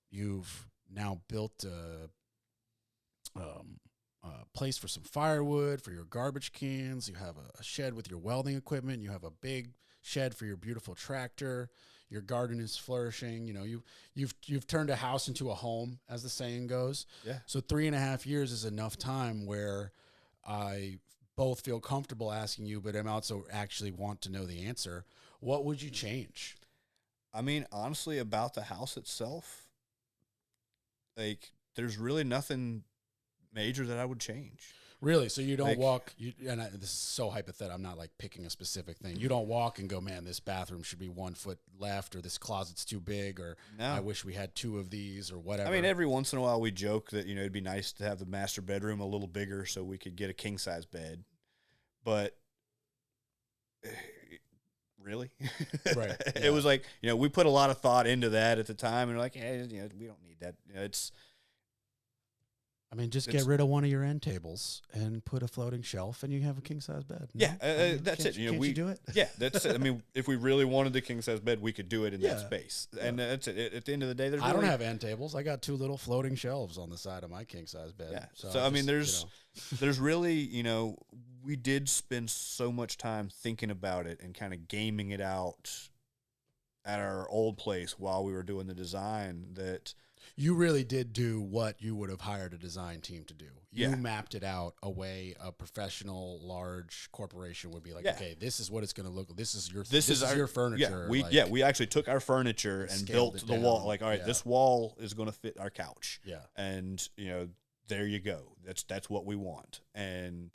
You've now built a place for some firewood, for your garbage cans. You have a shed with your welding equipment. You have a big shed for your beautiful tractor. Your garden is flourishing. You know, you've turned a house into a home, as the saying goes. Yeah. So 3.5 years is enough time where I both feel comfortable asking you, but I'm also actually want to know the answer. What would you change? I mean, honestly, about the house itself, like, there's really nothing major that I would change. Really? So you don't Like, walk, this is so hypothetical, I'm not like picking a specific thing. You don't walk and go, man, this bathroom should be 1 foot left, or this closet's too big, or No. I wish we had 2 of these, or whatever. I mean, every once in a while we joke that, you know, it'd be nice to have the master bedroom a little bigger so we could get a king size bed. But really? Right. It Yeah. was like, you know, we put a lot of thought into that at the time, and we're like, hey, you know, we don't need that. You know, it's I mean, just it's- get rid of one of your end tables and put a floating shelf, and you have a king size bed. No? Yeah, I mean, that's can't it. You know, can't we you do it? Yeah, that's it. I mean, if we really wanted the king size bed, we could do it in that Yeah. space, and that's it. At the end of the day, there's I don't really- have end tables. I got 2 little floating shelves on the side of my king size bed. Yeah. So, So, I mean, just, there's really, you know, we did spend so much time thinking about it and kind of gaming it out at our old place while we were doing the design that you really did do what you would have hired a design team to do. You Yeah. mapped it out a way a professional large corporation would be like, Yeah. okay, this is what it's going to look like. This is our, your furniture. we actually took our furniture and scaled built it the wall. down. Like, all right, Yeah. this wall is going to fit our couch. Yeah. And, you know, there you go. That's what we want. And,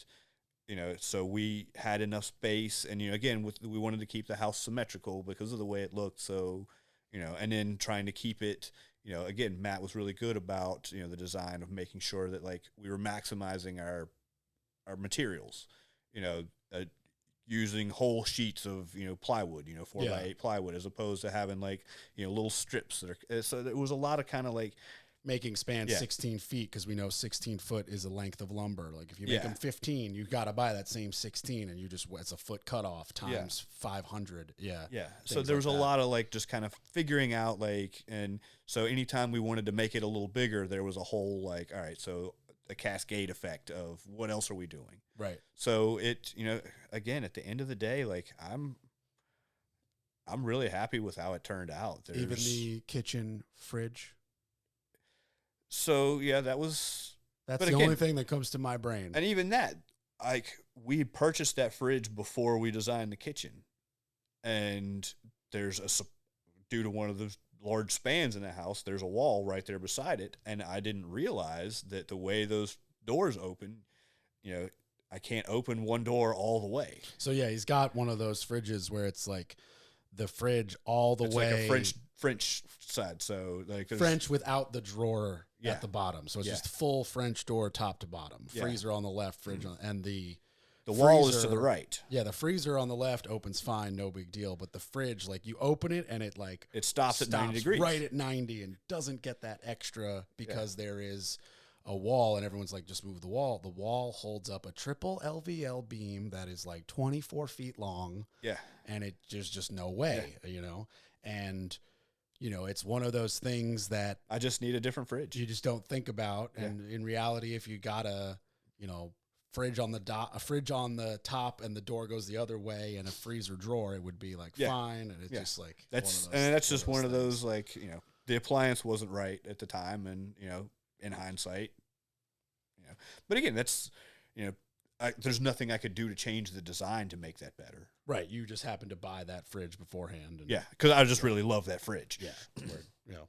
you know, so we had enough space, and, you know, again, we wanted to keep the house symmetrical because of the way it looked. So, you know, and then trying to keep it, you know, again, Matt was really good about, you know, the design of making sure that, like, we were maximizing our materials, you know, using whole sheets of, you know, plywood, you know, 4x8 plywood, as opposed to having, like, you know, little strips that are, so there was a lot of kind of like, Making spans Yeah. 16 feet because we know 16 foot is a length of lumber. Like if you make Yeah. them 15, you got to buy that same 16, and it's a foot cutoff times 500. Yeah. Yeah. So Things there was like a that. lot of, like, just kind of figuring out, like, and so anytime we wanted to make it a little bigger, there was a whole, like, all right, so a cascade effect of what else are we doing? Right. So it, you know, again, at the end of the day, like, I'm really happy with how it turned out. Even the kitchen fridge. So yeah, that was, That's But the again- only thing that comes to my brain. and even that, like, we purchased that fridge before we designed the kitchen, and there's due to one of those large spans in the house, there's a wall right there beside it, and I didn't realize that the way those doors open, you know, I can't open one door all the way. So yeah, he's got one of those fridges where it's like the fridge all the It's way like a French side, so like there's, French without the drawer Yeah. at the bottom. So it's Yeah. just full French door top to bottom. Yeah. Freezer on the left, fridge on, and the wall is to freezer- the right. Yeah, the freezer on the left opens fine, no big deal. But the fridge, like you open it and it like It stops at 90 degrees. right at 90 and doesn't get that extra because there is a wall, and everyone's like, just move the wall. The wall holds up a triple LVL beam that is like 24 feet long, Yeah. and there's just no way, you know? And, you know, it's one of those things that I just need a different fridge. you just don't think about. And in reality, if you got a, you know, fridge on the top and the door goes the other way and a freezer drawer, it would be like Yeah. fine. And it's Yeah. just like, That's one of those, and that's just one of things. those, like, you know, the appliance wasn't right at the time, and, you know, in hindsight, you know, but again, that's, you know, there's nothing I could do to change the design to make that better. Right. You just happened to buy that fridge beforehand. And Yeah, because I just really love that fridge. Yeah. You know,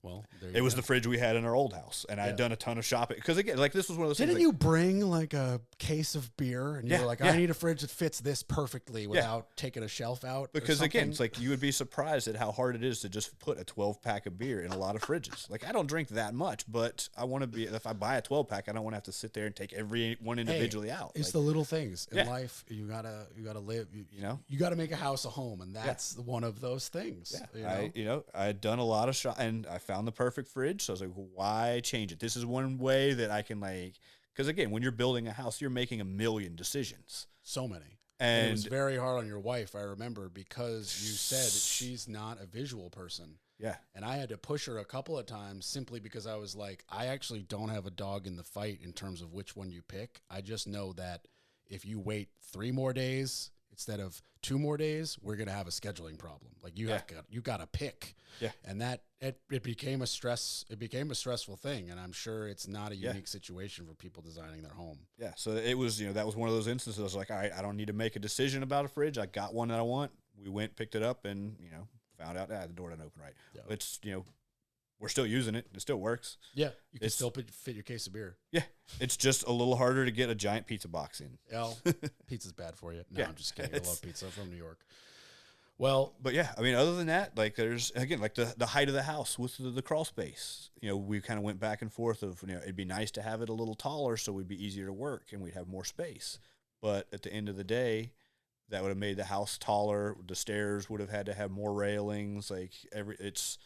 well, there It was the fridge we had in our old house, and I'd done a ton of shopping. Because again, like, this was one of those Didn't things. you bring like a case of beer and you Yeah, were like, yeah. I need a fridge that fits this perfectly without taking a shelf out? or Because again, something? it's like, you would be surprised at how hard it is to just put a 12-pack of beer in a lot of fridges. Like, I don't drink that much, but I want to be. If I buy a 12-pack, I don't want to have to sit there and take every one individually out. It's Like, the little things in Yeah. life. You gotta live. you know. You gotta make a house a home, and that's one of those things. Yeah, You know? I had done a lot of shop, and I found the perfect fridge. So I was like, why change it? This is one way that I can, like, because again, when you're building a house, you're making a million decisions. So many. And it was very hard on your wife, I remember, because you said she's not a visual person. Yeah. And I had to push her a couple of times simply because I was like, I actually don't have a dog in the fight in terms of which one you pick. I just know that if you wait 3 more days instead of 2 more days, we're going to have a scheduling problem. Like you got to pick. Yeah. And that it became a stressful thing. And I'm sure it's not a unique situation for people designing their home. Yeah. So it was, that was one of those instances. I was like, all right, I don't need to make a decision about a fridge. I got one that I want. We went, picked it up, and, found out the door didn't open right. Yeah. It's, we're still using it. It still works. Yeah. You can still fit your case of beer. Yeah. It's just a little harder to get a giant pizza box in. Pizza's bad for you. No, I'm just kidding. I love pizza. I'm from New York. Well, but yeah, I mean, other than that, like there's, again, like the height of the house with the crawl space, we kind of went back and forth of, it'd be nice to have it a little taller so we'd be easier to work and we'd have more space. But at the end of the day, that would have made the house taller. The stairs would have had to have more railings. Like it's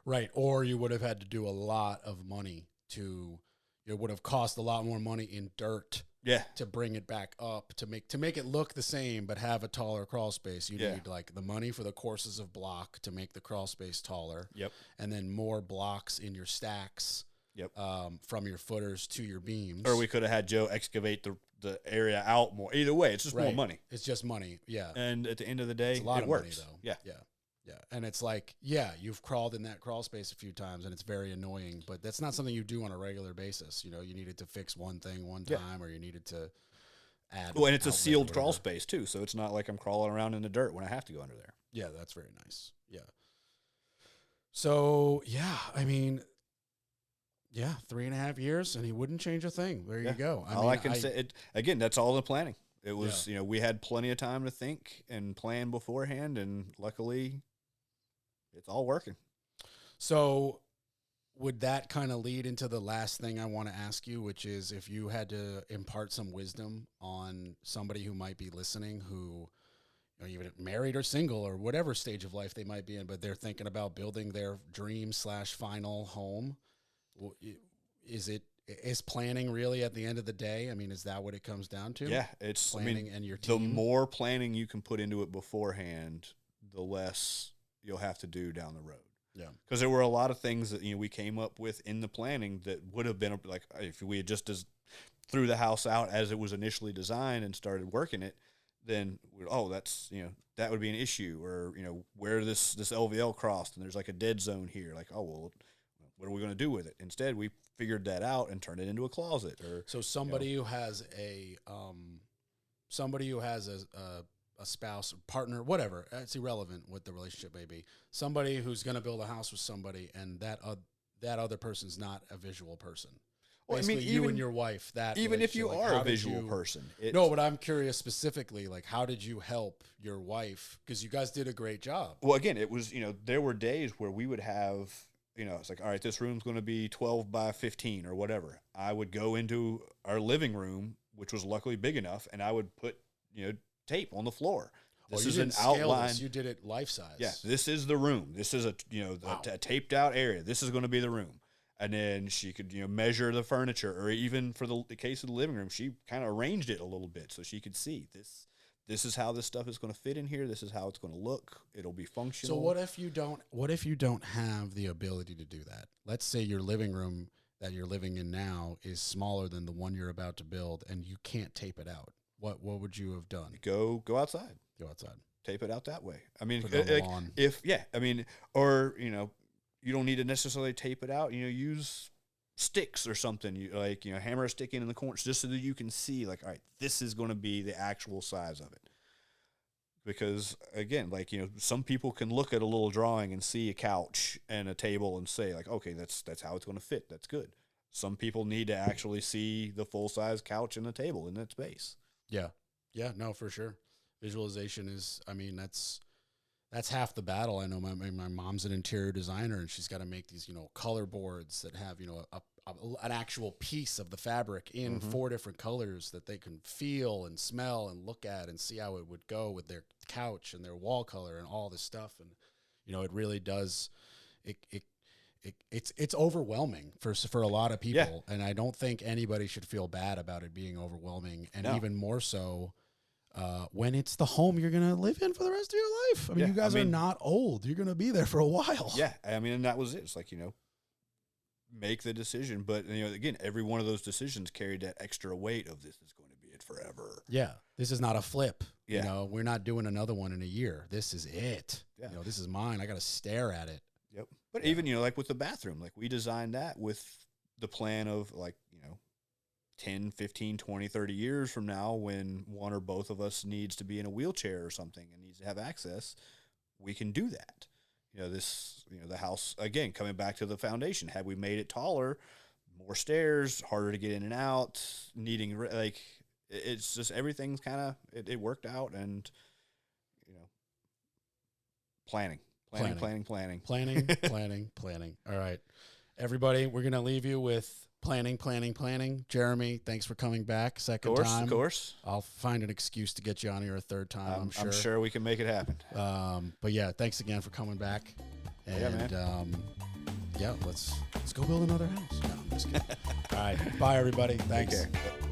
right. Or you would have had to do a lot of money it would have cost a lot more money in dirt. Yeah. To bring it back up, to make it look the same, but have a taller crawl space. You need like the money for the courses of block to make the crawl space taller. Yep. And then more blocks in your stacks. Yep. From your footers to your beams. Or we could have had Joe excavate the area out more. Either way, it's just more money. It's just money. Yeah. And at the end of the day, it's a lot of works. money though. Yeah. Yeah. Yeah. And it's like, you've crawled in that crawl space a few times and it's very annoying, but that's not something you do on a regular basis. You needed to fix one thing one time, or you needed to add. Well, and it's a sealed crawl space too. So it's not like I'm crawling around in the dirt when I have to go under there. Yeah. That's very nice. Yeah. So, I mean, 3.5 years and he wouldn't change a thing. There you go. I can say it again, that's all the planning. It was, we had plenty of time to think and plan beforehand, and luckily it's all working. So would that kind of lead into the last thing I want to ask you, which is if you had to impart some wisdom on somebody who might be listening, who, even married or single or whatever stage of life they might be in, but they're thinking about building their dream/final home. Is planning really at the end of the day? I mean, is that what it comes down to? Yeah, it's planning and your team. The more planning you can put into it beforehand, the less you'll have to do down the road. Yeah, because there were a lot of things that we came up with in the planning that would have been like if we had just threw the house out as it was initially designed and started working it, then that's that would be an issue, or where this LVL crossed and there's like a dead zone here, like what are we going to do with it? Instead, we figured that out and turned it into a closet. Or so somebody who has a spouse, partner, whatever. It's irrelevant what the relationship may be. Somebody who's going to build a house with somebody, and that other person's not a visual person. Well, basically, you and your wife. That even if you are a visual person, no. But I'm curious specifically, like, how did you help your wife? Because you guys did a great job. Well, again, it was there were days where we would have. It's like, all right, this room's going to be 12 by 15 or whatever. I would go into our living room, which was luckily big enough, and I would put, tape on the floor. This is an outline. You did it life size. Yeah, this is the room. This is a taped out area. This is going to be the room. And then she could, measure the furniture, or even for the case of the living room, she kind of arranged it a little bit so she could see this. This is how this stuff is going to fit in here. This is how it's going to look. It'll be functional. So what if you don't have the ability to do that? Let's say your living room that you're living in now is smaller than the one you're about to build, and you can't tape it out. What would you have done? Go outside. Go outside. Tape it out that way. I mean, Put it on the lawn. Or you don't need to necessarily tape it out. Use sticks or something, hammer a stick in the corners just so that you can see, like, all right, this is going to be the actual size of it. Because again, some people can look at a little drawing and see a couch and a table and say, like, okay, that's how it's going to fit. That's good. Some people need to actually see the full size couch and a table in that space. Yeah. Yeah, no, for sure. Visualization is, that's half the battle. I know my mom's an interior designer, and she's got to make these, color boards that have, an actual piece of the fabric in 4 different colors that they can feel and smell and look at and see how it would go with their couch and their wall color and all this stuff. And, it really does, it's overwhelming for a lot of people. Yeah. And I don't think anybody should feel bad about it being overwhelming. And even more so, when it's the home you're going to live in for the rest of your life. I mean, you guys are not old. You're going to be there for a while. Yeah. I mean, and that was it. It's like, make the decision. But, again, every one of those decisions carried that extra weight of this is going to be it forever. Yeah. This is not a flip. Yeah. We're not doing another one in a year. This is it. Yeah. This is mine. I got to stare at it. Yep. But even, like with the bathroom, like we designed that with the plan of 10, 15, 20, 30 years from now, when one or both of us needs to be in a wheelchair or something and needs to have access, we can do that. The house, again, coming back to the foundation, had we made it taller, more stairs, harder to get in and out, needing, it's just everything's kind of, it worked out, and, planning. All right. Everybody, we're going to leave you with planning. Jeremy, thanks for coming back second time. Of course. I'll find an excuse to get you on here a third time, I'm sure we can make it happen. But yeah, thanks again for coming back. And yeah, man. Let's go build another house. No, I'm just kidding. All right. Bye, everybody. Thanks. Take care.